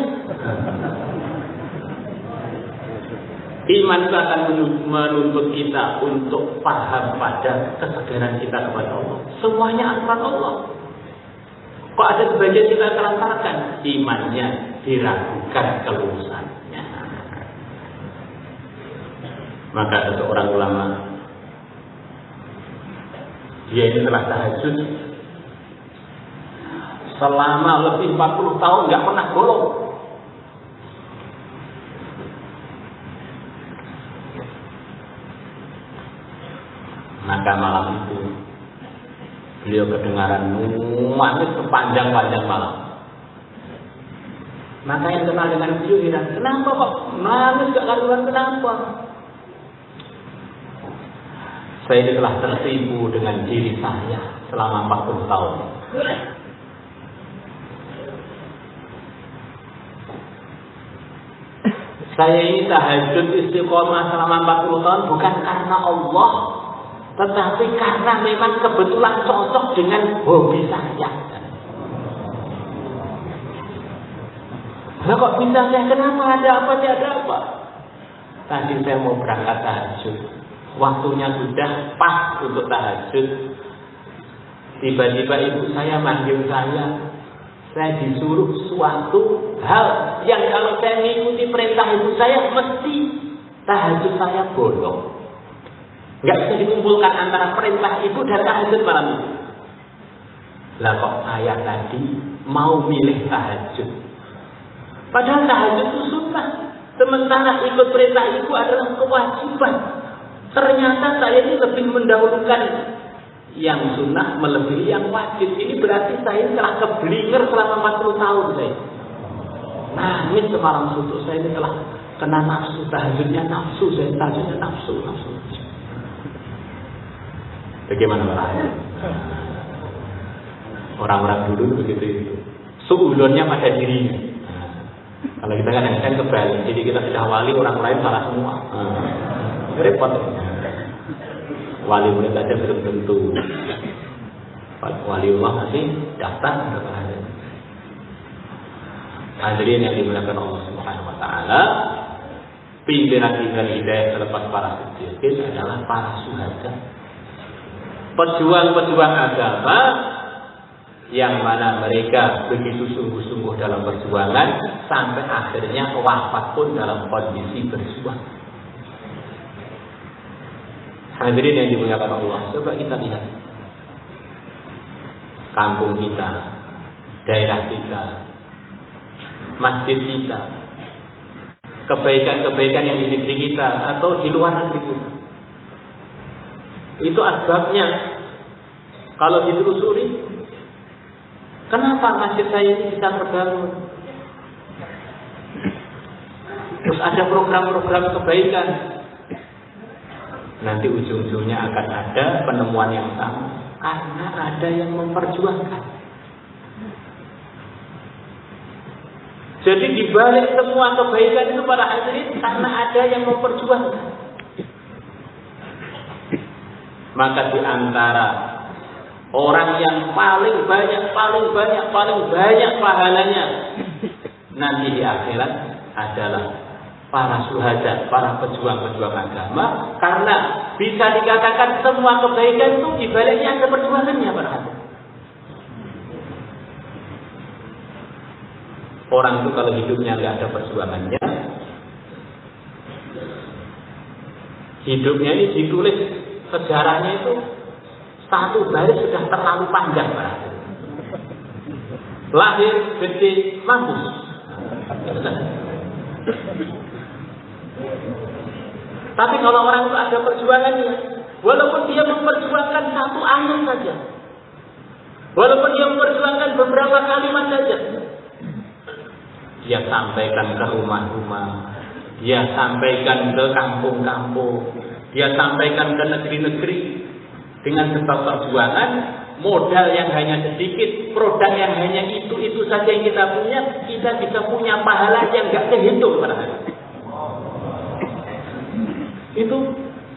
Iman itu akan menuntut kita untuk paham pada kesadaran kita kepada Allah. Semuanya aturan Allah. Kok ada sebagian kita terlantarkan imannya, diragukan kelulusannya. Maka seseorang ulama, dia ini telah tahajud selama lebih 40 tahun nggak pernah bolong. Maka malam itu beliau kedengaran nangis sepanjang-panjang malam. Maka yang kenal dengan beliau bilang, kenapa kok nangis gak karuan, kenapa? Saya telah tertipu dengan diri saya selama 40 tahun. Saya ini tahajud istiqomah selama 40 tahun bukan karena Allah, tetapi karena memang kebetulan cocok dengan hobi saya. Nah kok bisa saya, kenapa, ada apa, tiada apa? Tadi saya mau berangkat tahajud, waktunya sudah pas untuk tahajud. Tiba-tiba ibu saya manggil saya disuruh suatu hal yang kalau saya mengikuti perintah ibu saya, mesti tahajud saya bolong. Nggak bisa dikumpulkan antara perintah ibu dan tahajud malam itu. Lah kok saya tadi mau milih tahajud, padahal tahajud itu sunnah, sementara ikut perintah ibu adalah kewajiban. Ternyata saya ini lebih mendahulukan yang sunnah melebihi yang wajib. Ini berarti saya telah keblinger selama 40 tahun saya. Nangis semalam suntuk, saya ini telah kena nafsu, tahajudnya nafsu, saya tahajudnya nafsu. Bagaimana caranya? Orang-orang dulu begitu itu. Suulonnya pada dirinya. Kalau kita kadang-kadang kebalik, jadi kita sudah wali, orang lain salah semua. Repot. Wali murid aja belum tentu. Waliullah masih daftar berapa hari. Hadirin yang dimuliakan Allah Subhanahu wa taala, pimpinan hidayah selepas para siddiqin adalah para syuhada, pejuang-pejuang agama yang mana mereka begitu sungguh-sungguh dalam perjuangan sampai akhirnya wafat pun dalam kondisi berjuang. Hadirin yang dimuliakan Allah, coba kita lihat kampung kita, daerah kita, masjid kita, kebaikan-kebaikan yang di negeri kita atau di luar negeri kita. Itu asbabnya. Kalau ditelusuri, kenapa masjid saya ini bisa terbangun? Terus ada program-program kebaikan. Nanti ujung-ujungnya akan ada penemuan yang sama, karena ada yang memperjuangkan. Jadi dibalik semua kebaikan itu para hadirin, karena ada yang memperjuangkan. Maka di antara orang yang paling banyak pahalanya nanti di akhirat adalah para syuhada, para pejuang-pejuang agama, karena bisa dikatakan semua kebaikan itu dibaliknya ada perjuangannya para hadirin. Orang itu kalau hidupnya nggak ada perjuangannya, hidupnya ini ditulis sejarahnya itu satu baris sudah terlalu panjang, para hadirin. Lahir, gede, mampus. Tapi kalau orang itu ada perjuangannya, walaupun dia memperjuangkan satu ayat saja, walaupun dia memperjuangkan beberapa kalimat saja, dia sampaikan ke rumah-rumah, dia sampaikan ke kampung-kampung, dia sampaikan ke negeri-negeri. Dengan sebab perjuangan, modal yang hanya sedikit, produk yang hanya itu saja yang kita punya, kita bisa punya pahala yang gak kehitung pada hari. Itu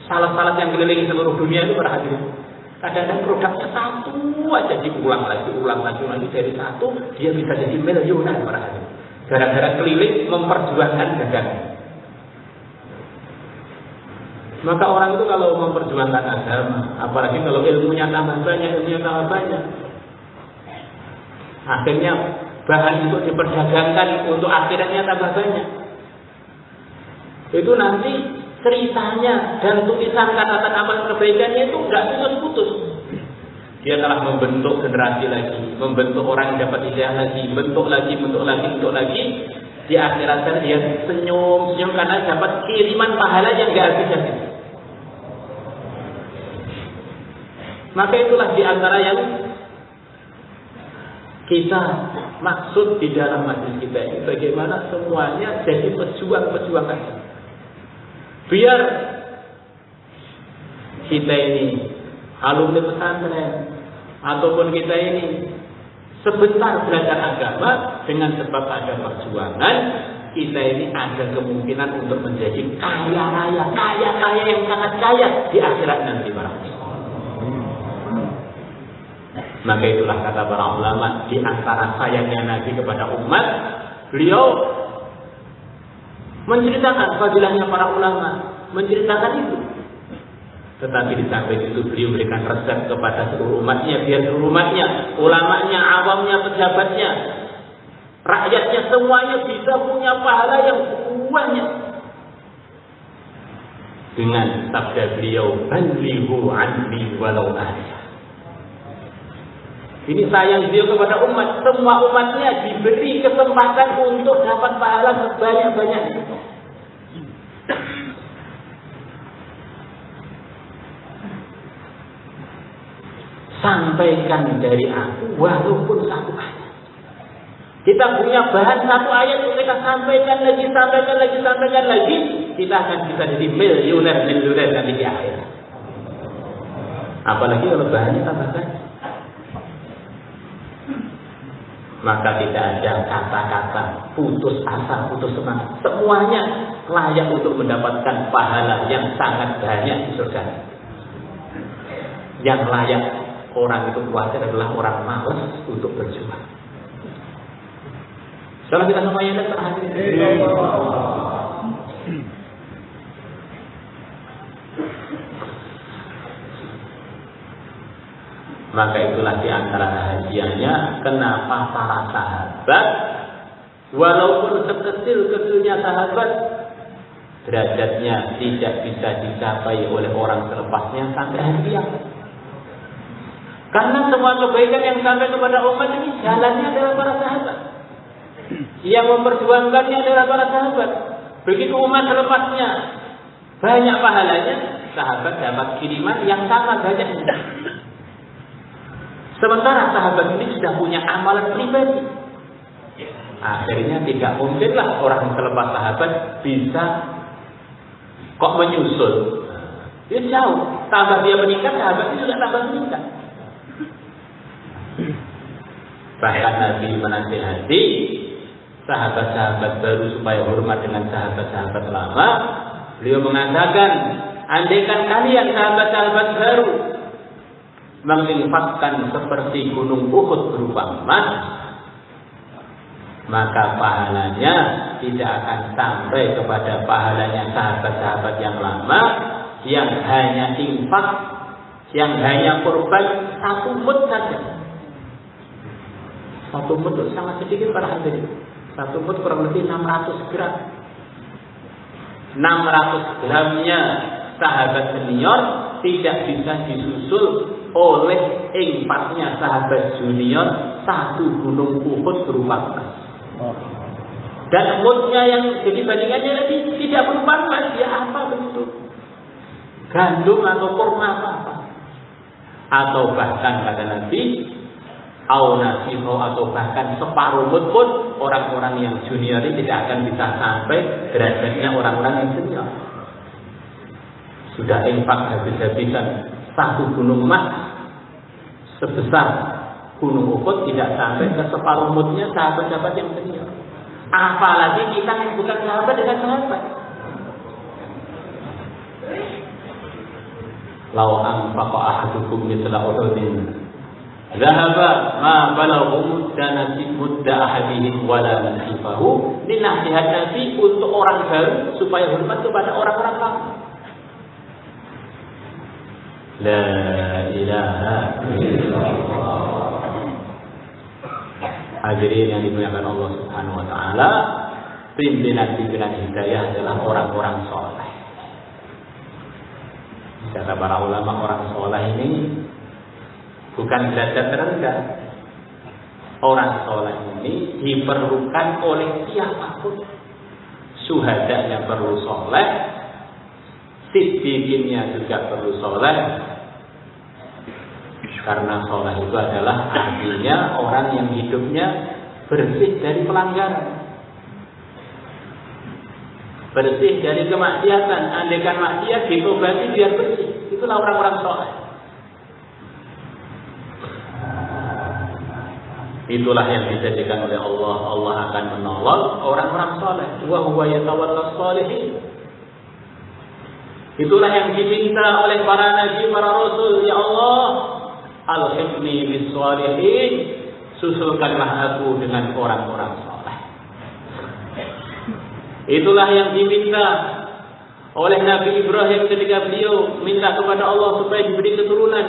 salah-salah yang keliling seluruh dunia itu pada hari. Kadang-kadang produknya satu aja diulang lagi dari satu, dia bisa jadi miliuner pada hari. Gara-gara keliling memperjuangkan dagangan. Maka orang itu kalau memperjuangkan agama, apalagi kalau ilmunya tambah banyak, akhirnya bahan untuk diperdagangkan untuk akhiratnya tambah banyak. Itu nanti ceritanya dan tulisan catatan amal kebaikannya itu nggak putus-putus. Dia telah membentuk generasi lagi, membentuk orang yang dapat hidayah lagi, bentuk lagi. Di akhirat dia senyum karena dapat kiriman pahala yang nggak habis-habis. Maka itulah di antara yang kita maksud di dalam majlis kita ini, bagaimana semuanya jadi pejuang-pejuang agama. Biar kita ini alumni pesantren ataupun kita ini sebentar belajar agama, dengan sebab ada perjuangan, kita ini ada kemungkinan untuk menjadi kaya yang sangat kaya di akhirat nanti para hadirin. Maka itulah kata para ulama, di antara sayangnya Nabi kepada umat, beliau menceritakan fadilahnya para ulama, menceritakan itu. Tetapi di samping itu beliau berikan resep kepada seluruh umatnya, biar seluruh umatnya, ulamanya, awamnya, pejabatnya, rakyatnya semuanya bisa punya pahala yang banyak. Dengan sabda beliau, "Ballighu anni walau ayah." Ini sayang beliau kepada umat. Semua umatnya diberi kesempatan untuk dapat pahala sebanyak-banyaknya. Sampaikan dari aku walaupun satu ayat. Kita punya bahan satu ayat untuk kita sampaikan lagi. Kita akan bisa jadi miliuner nanti di akhir. Apalagi kalau bahannya tambah banyak. Maka tidak ada kata-kata putus asa, putus semangat. Semuanya layak untuk mendapatkan pahala yang sangat banyak di surga. Yang layak orang itu khawatir adalah orang malas untuk berjuang. Setelah kita semuanya terhadap Maka itulah di antara rahasianya kenapa para sahabat walaupun sekecil-kecilnya sahabat derajatnya tidak bisa dicapai oleh orang selepasnya sampai hari kiamat. Karena semua kebaikan yang sampai kepada umat ini jalannya adalah para sahabat. Yang memperjuangkannya adalah para sahabat. Begitu umat selepasnya banyak pahalanya, sahabat dapat kiriman yang sama banyaknya. Sementara sahabat ini sudah punya amalan pribadi. Akhirnya tidak mungkinlah orang selepas sahabat bisa kok menyusul. Dia jauh. Tambah dia meningkat, sahabat itu juga tambah meningkat. Bahkan Nabi menasihati sahabat-sahabat baru supaya hormat dengan sahabat-sahabat lama. Beliau mengatakan, andaikan kalian sahabat-sahabat baru menginfakkan seperti gunung Uhud berupa emas, maka pahalanya tidak akan sampai kepada pahalanya sahabat-sahabat yang lama yang hanya infak, yang hanya korban 1 mud saja. 1 mud itu sangat sedikit para hadirin. 1 mud kurang lebih 600 gram. 600 gramnya sahabat senior tidak bisa disusul oleh infaknya sahabat junior 1 gunung Uhud berupa emas. Dan mudnya yang jadi bandingannya lagi tidak berupa emas, ya apa begitu? Gandum atau kurma apa? Atau bahkan kata Nabi, atau bahkan separuh mud pun orang-orang yang junior ini tidak akan bisa sampai derajatnya orang-orang yang senior. Sudah infak habis-habisan 1 gunung emas sebesar gunung Uhud tidak sampai ke separuh mudnya sahabat-sahabat yang senior. Apalagi kita yang bukan sahabat dengan sahabat. Lau anfaqa ahadukum mithla Uhudin dhahaba ma balagha mudda ahadihim wala nasifahu. Ini nasihat Nabi untuk orang baru supaya hormat kepada orang-orang lama. La ilaha illallah. Hadirin yang dimuliakan Allah Subhanahu wa taala, pimpinan-pimpinan hidayah adalah orang-orang soleh. Kata para ulama, orang soleh ini bukan derajat terendah. Orang soleh ini diperlukan oleh siapapun. Syuhadanya perlu soleh, siddiqinnya juga perlu soleh. Karena soleh itu adalah artinya orang yang hidupnya bersih dari pelanggaran, bersih dari kemaksiatan. Andaikan maksiat ditobati biar bersih. Itulah orang-orang soleh. Itulah yang dijadikan oleh Allah. Allah akan menolong orang-orang soleh. Wa huwa yatawallas sholihin. Itulah yang diminta oleh para nabi, para rasul. Ya Allah, alhiqni bis-sholihin, susulkanlah aku dengan orang-orang saleh. Itulah yang diminta oleh Nabi Ibrahim ketika beliau minta kepada Allah supaya diberi keturunan.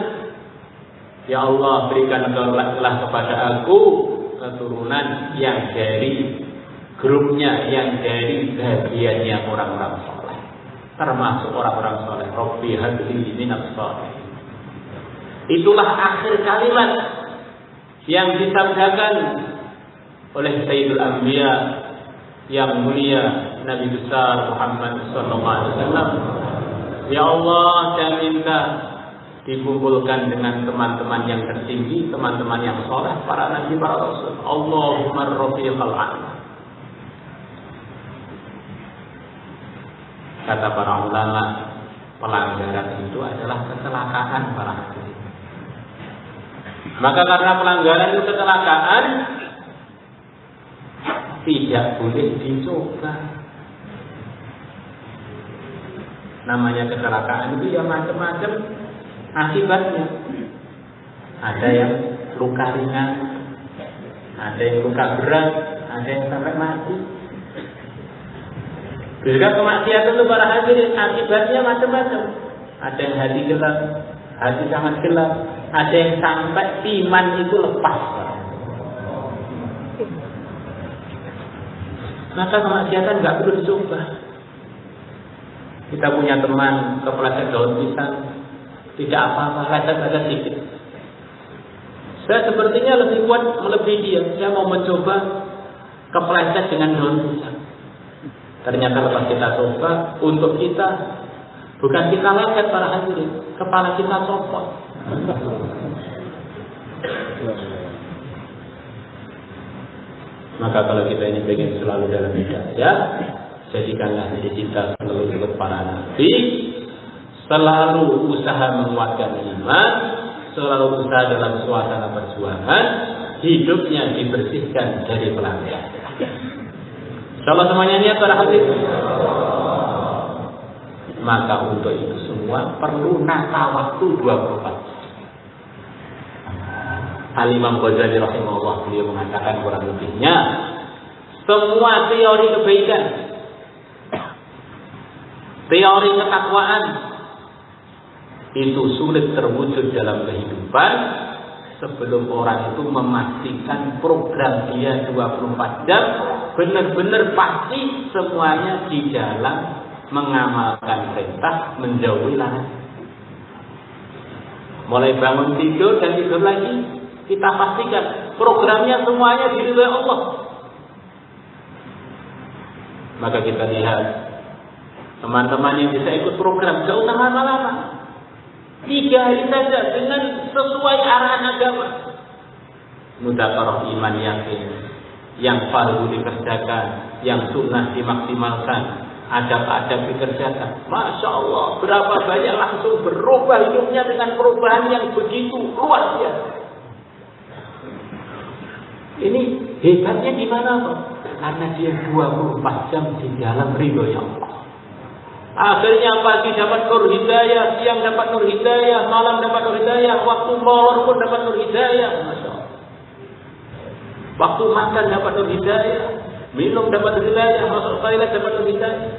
Ya Allah, berikanlah kepada aku keturunan yang dari grupnya, yang dari bagiannya orang-orang saleh, termasuk orang-orang saleh. Rabbi habli minas sholihin. Itulah akhir kalimat yang disabdakan oleh Sayyidul Anbiya yang mulia Nabi besar Muhammad sallallahu alaihi wasallam. Ya Allah, saya minta dikumpulkan dengan teman-teman yang tertinggi, teman-teman yang saleh, para nabi, para rasul. Allahumma rafiqal a'la. Kata para ulama, pelanggaran itu adalah kecelakaan para hadirin. Maka karena pelanggaran itu kecelakaan, tidak boleh dicoba. Namanya kecelakaan itu ya macam-macam akibatnya. Ada yang luka ringan, ada yang luka berat, ada yang sampai mati. Juga kemaksiatan itu para hadirin akibatnya macam-macam. Ada yang hati gelap, hati sangat gelap. Ada yang sampai iman itu lepas. Maka kemaksiatan nggak perlu dicoba. Kita punya teman kepleset daun pisang, tidak apa-apa, lecet-lecet sedikit. Saya sepertinya lebih kuat melebihi dia. Saya mau mencoba kepleset dengan daun pisang. Ternyata lepas kita coba, untuk kita bukan kita lecet para hadirin, kepala kita copot. Maka kalau kita ini ingin selalu dalam hidayah, jadikanlah diri kita selalu ikut para nabi, selalu usaha menguatkan iman, selalu usaha dalam suasana perjuangan, hidupnya dibersihkan dari pelanggaran. Insyaallah semuanya niat para hadirin. Maka untuk itu semua perlu nata waktu 24. Al-Imam Ghazali rahimahullah beliau mengatakan kurang lebihnya semua teori kebaikan, teori ketakwaan itu sulit terwujud dalam kehidupan sebelum orang itu memastikan program dia 24 jam benar-benar pasti semuanya di dalam mengamalkan perintah, menjauhi larangan. Mulai bangun tidur dan tidur lagi, kita pastikan programnya semuanya diridhoi Allah. Maka kita lihat teman-teman yang bisa ikut program, gak usah lama-lama, 3 hari saja dengan sesuai arahan agama. Mudzakarah iman yakin, yang fardu dikerjakan, yang sunnah dimaksimalkan, adab-adab dikerjakan. Masya Allah, berapa banyak langsung berubah hidupnya dengan perubahan yang begitu luar biasa. Ini hebatnya di mana, Pak? Karena dia 24 jam di dalam ridhonya Allah. Akhirnya pagi dapat nur hidayah, siang dapat nur hidayah, malam dapat nur hidayah, waktu molor pun dapat nur hidayah. Masya Allah. Waktu makan dapat nur hidayah, minum dapat nur hidayah, masuk toilet dapat nur hidayah.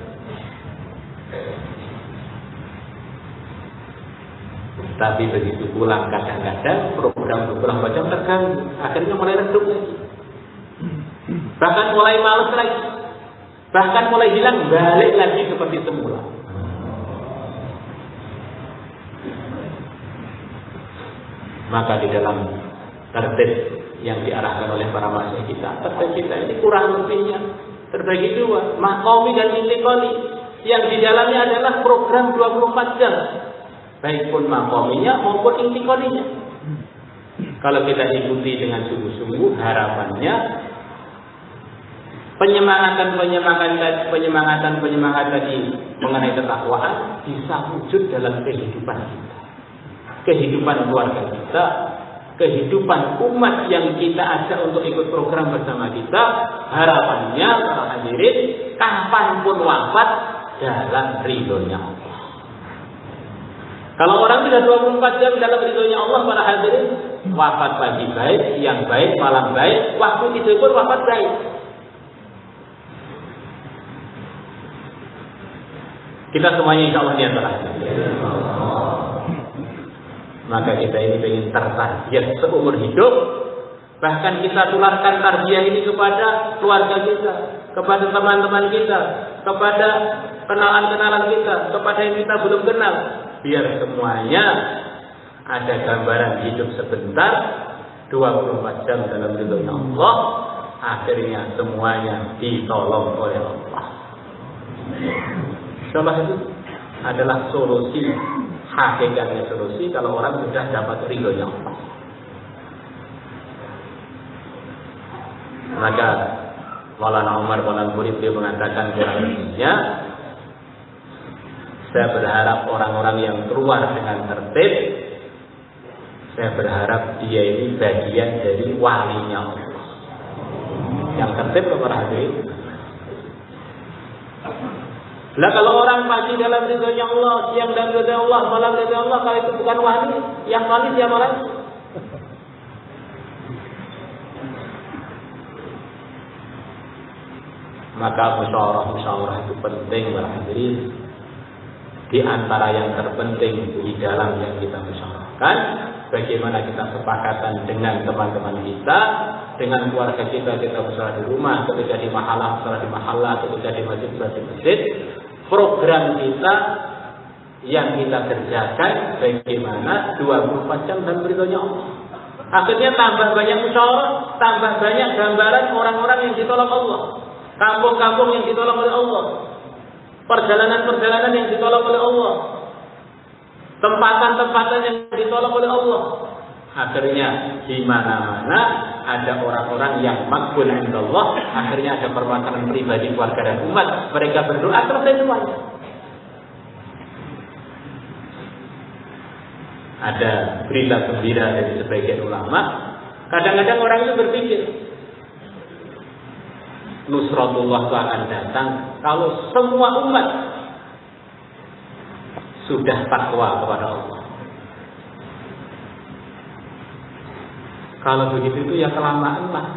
Tapi begitu pulang kadang-kadang program beberapa jam terganggu, akhirnya mulai redup lagi, bahkan mulai malas lagi, bahkan mulai hilang, balik lagi seperti semula. Maka di dalam tertib yang diarahkan oleh para masyayikh kita, tertib kita ini kurang lebihnya terbagi 2, maqami dan intiqali, yang di dalamnya adalah program 24 jam. Baik pun maqaminya maupun intiqalinya. Kalau kita ikuti dengan sungguh-sungguh, harapannya penyemangatan tadi mengenai ketakwaan bisa wujud dalam kehidupan kita, kehidupan keluarga kita, kehidupan umat yang kita ajak untuk ikut program bersama kita. Harapannya para hadirin, kapanpun wafat dalam ridhonya Allah. Kalau orang sudah 24 jam dalam ridhonya Allah, para hadirin, wafat pagi baik, siang baik, malam baik, waktu itu pun wafat baik. Kita semuanya insya Allah niat berhasil. Maka kita ini ingin tertarbiyah seumur hidup. Bahkan kita tularkan tarbiyah ini kepada keluarga kita, kepada teman-teman kita, kepada kenalan-kenalan kita, kepada yang kita belum kenal. Biar semuanya ada gambaran hidup sebentar, 24 jam dalam ridhonya Allah. Akhirnya semuanya ditolong oleh Allah. Salah itu adalah solusi, hakikatnya solusi kalau orang sudah dapat ridhonya Allah. Maka Maulana Umar bin Khattab dia mengatakan kurang lebihnya, saya berharap orang-orang yang keluar dengan tertib, saya berharap dia ini bagian dari walinya Allah. Yang tertib kepada hadirin. Lah kalau orang pagi dalam ridhonya Allah, siang dalam ridhonya Allah, malam ridhonya Allah, kalau itu bukan wali, yang wali siapa lagi? Maka musyawarah itu penting para hadirin. Di antara yang terpenting di dalam yang kita musyawarahkan bagaimana kita sepakatan dengan teman-teman kita, dengan keluarga kita bersolat di rumah, ketika di mahallah sholat di mahallah, ketika di masjid sholat di masjid. Program kita yang kita kerjakan bagaimana 24 jam dan ridhonya Allah. Akhirnya tambah banyak musyawarah, tambah banyak gambaran orang-orang yang ditolong Allah, kampung-kampung yang ditolong oleh Allah, perjalanan-perjalanan yang ditolong oleh Allah, tempatan-tempatan yang ditolong oleh Allah. Akhirnya di mana-mana ada orang-orang yang makbul indallah. Akhirnya ada permasalahan pribadi, keluarga dan umat. Mereka berdoa selesai semuanya. Ada berita gembira dari sebagian ulama. Kadang-kadang orang itu berpikir nusratullah itu akan datang kalau semua umat sudah takwa kepada Allah. Kalau begitu itu ya kelamaan lah.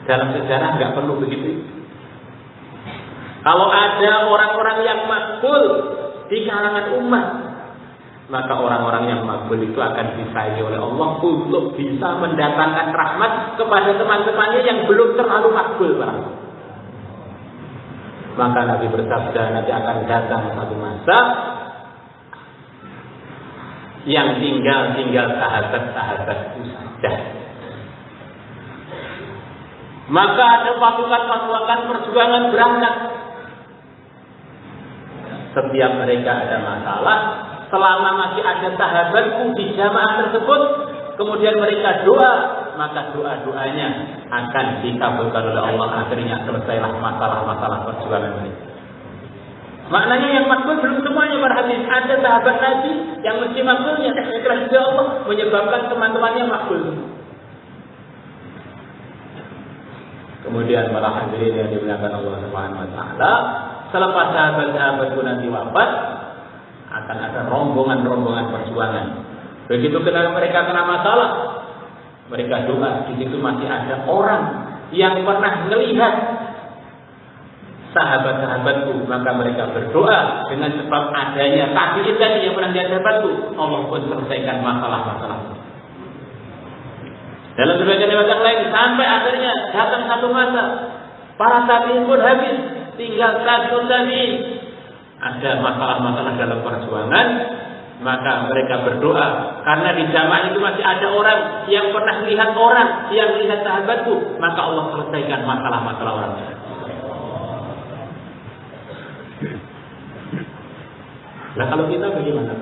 Dalam sejarah nggak perlu begitu. Kalau ada orang-orang yang makbul di kalangan umat, maka orang-orang yang makbul itu akan disayangi oleh Allah untuk bisa mendatangkan rahmat kepada teman-temannya yang belum terlalu makbul. Maka Nabi bersabda, nanti akan datang satu masa yang tinggal sahabat-sahabatku saja. Maka ada pasukan-pasukan perjuangan berangkat. Setiap mereka ada masalah, selama masih ada sahabatku di jamaah tersebut, kemudian mereka doa, maka doa-doanya akan dikabulkan oleh Allah. Akhirnya selesailah masalah-masalah perjuangan mereka. Maknanya yang makbul belum semuanya para hadis. Ada sahabat Nabi yang mesti makbulnya ikhlas juga Allah menyebabkan teman-temannya makbul. Kemudian para hadirin yang dimuliakan Allah Subhanahu wa taala, selepas sahabat-sahabatku nanti wafat, akan ada rombongan-rombongan perjuangan. Begitu mereka kena masalah, mereka doa. Di situ masih ada orang yang pernah melihat sahabat-sahabatku, maka mereka berdoa dengan sebab adanya tabi'in tadi yang pernah lihat sahabatku, Allah pun selesaikan masalah-masalah. Dalam sebagian riwayat lain, sampai akhirnya datang satu masa para tabi'in pun habis, tinggal satu tabi'in. Ada masalah-masalah dalam perjuangan, maka mereka berdoa karena di jamaah itu masih ada orang yang pernah lihat orang yang lihat sahabatku, maka Allah selesaikan masalah-masalah orang. Nah kalau kita bagaimana?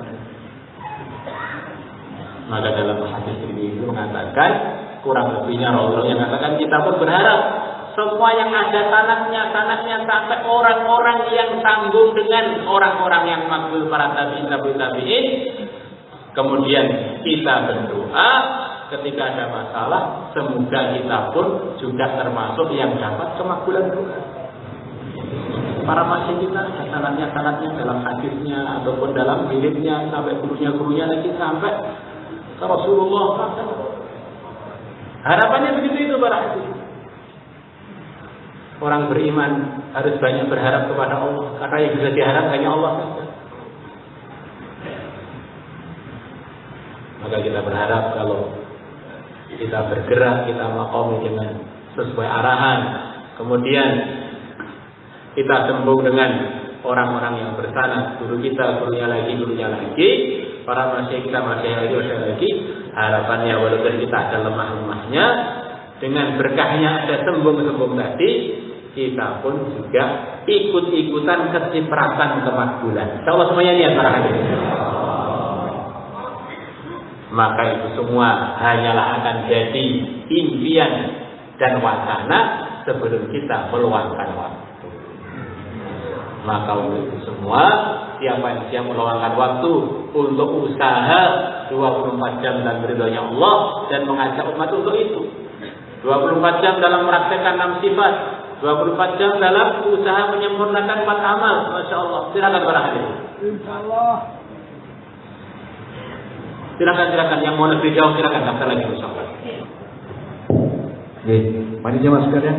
Maka dalam hadis ini itu mengatakan, kurang lebihnya Rasulullah yang mengatakan, kita pun berharap semua yang ada sanadnya sampai orang-orang yang sambung dengan orang-orang yang makbul para tabi'in. Kemudian kita berdoa ketika ada masalah, semoga kita pun juga termasuk yang dapat kemakbulan doa. Para masih kita sanadnya dalam hadisnya ataupun dalam hilirnya sampai gurunya lagi sampai ke Rasulullah. Harapannya begitu itu para hadis. Orang beriman harus banyak berharap kepada Allah, karena yang bisa diharap hanya Allah saja. Maka kita berharap kalau kita bergerak, kita maqami dengan sesuai arahan, kemudian kita sembung dengan orang-orang yang bersanad, guru kita, gurunya lagi, para masyayikh kita, lagi. Harapannya walaupun kita ada lemah-lemahnya, dengan berkahnya ada sembung-sembung tadi, kita pun juga ikut-ikutan kecipratan kemakbulan. Insyaallah semuanya niat para hadirin. Maka itu semua hanyalah akan jadi impian dan wacana sebelum kita meluangkan waktu. Maka untuk itu semua, siapa yang siap meluangkan waktu untuk usaha 24 jam dan ridhonya Allah dan mengajak umat untuk itu. 24 jam dalam mempraktekkan 6 sifat, 24 jam dalam usaha menyempurnakan 4 amal. Masya Allah. Silakan para hadirin. Insyaallah. Silakan yang mau lebih jauh silakan daftar lagi insyaallah. Oke, panitia sekalian,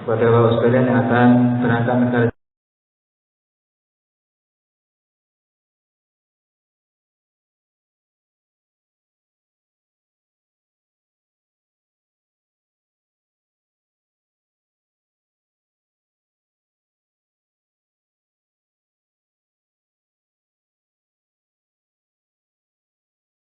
pada bapak sekalian yang akan berangkat negara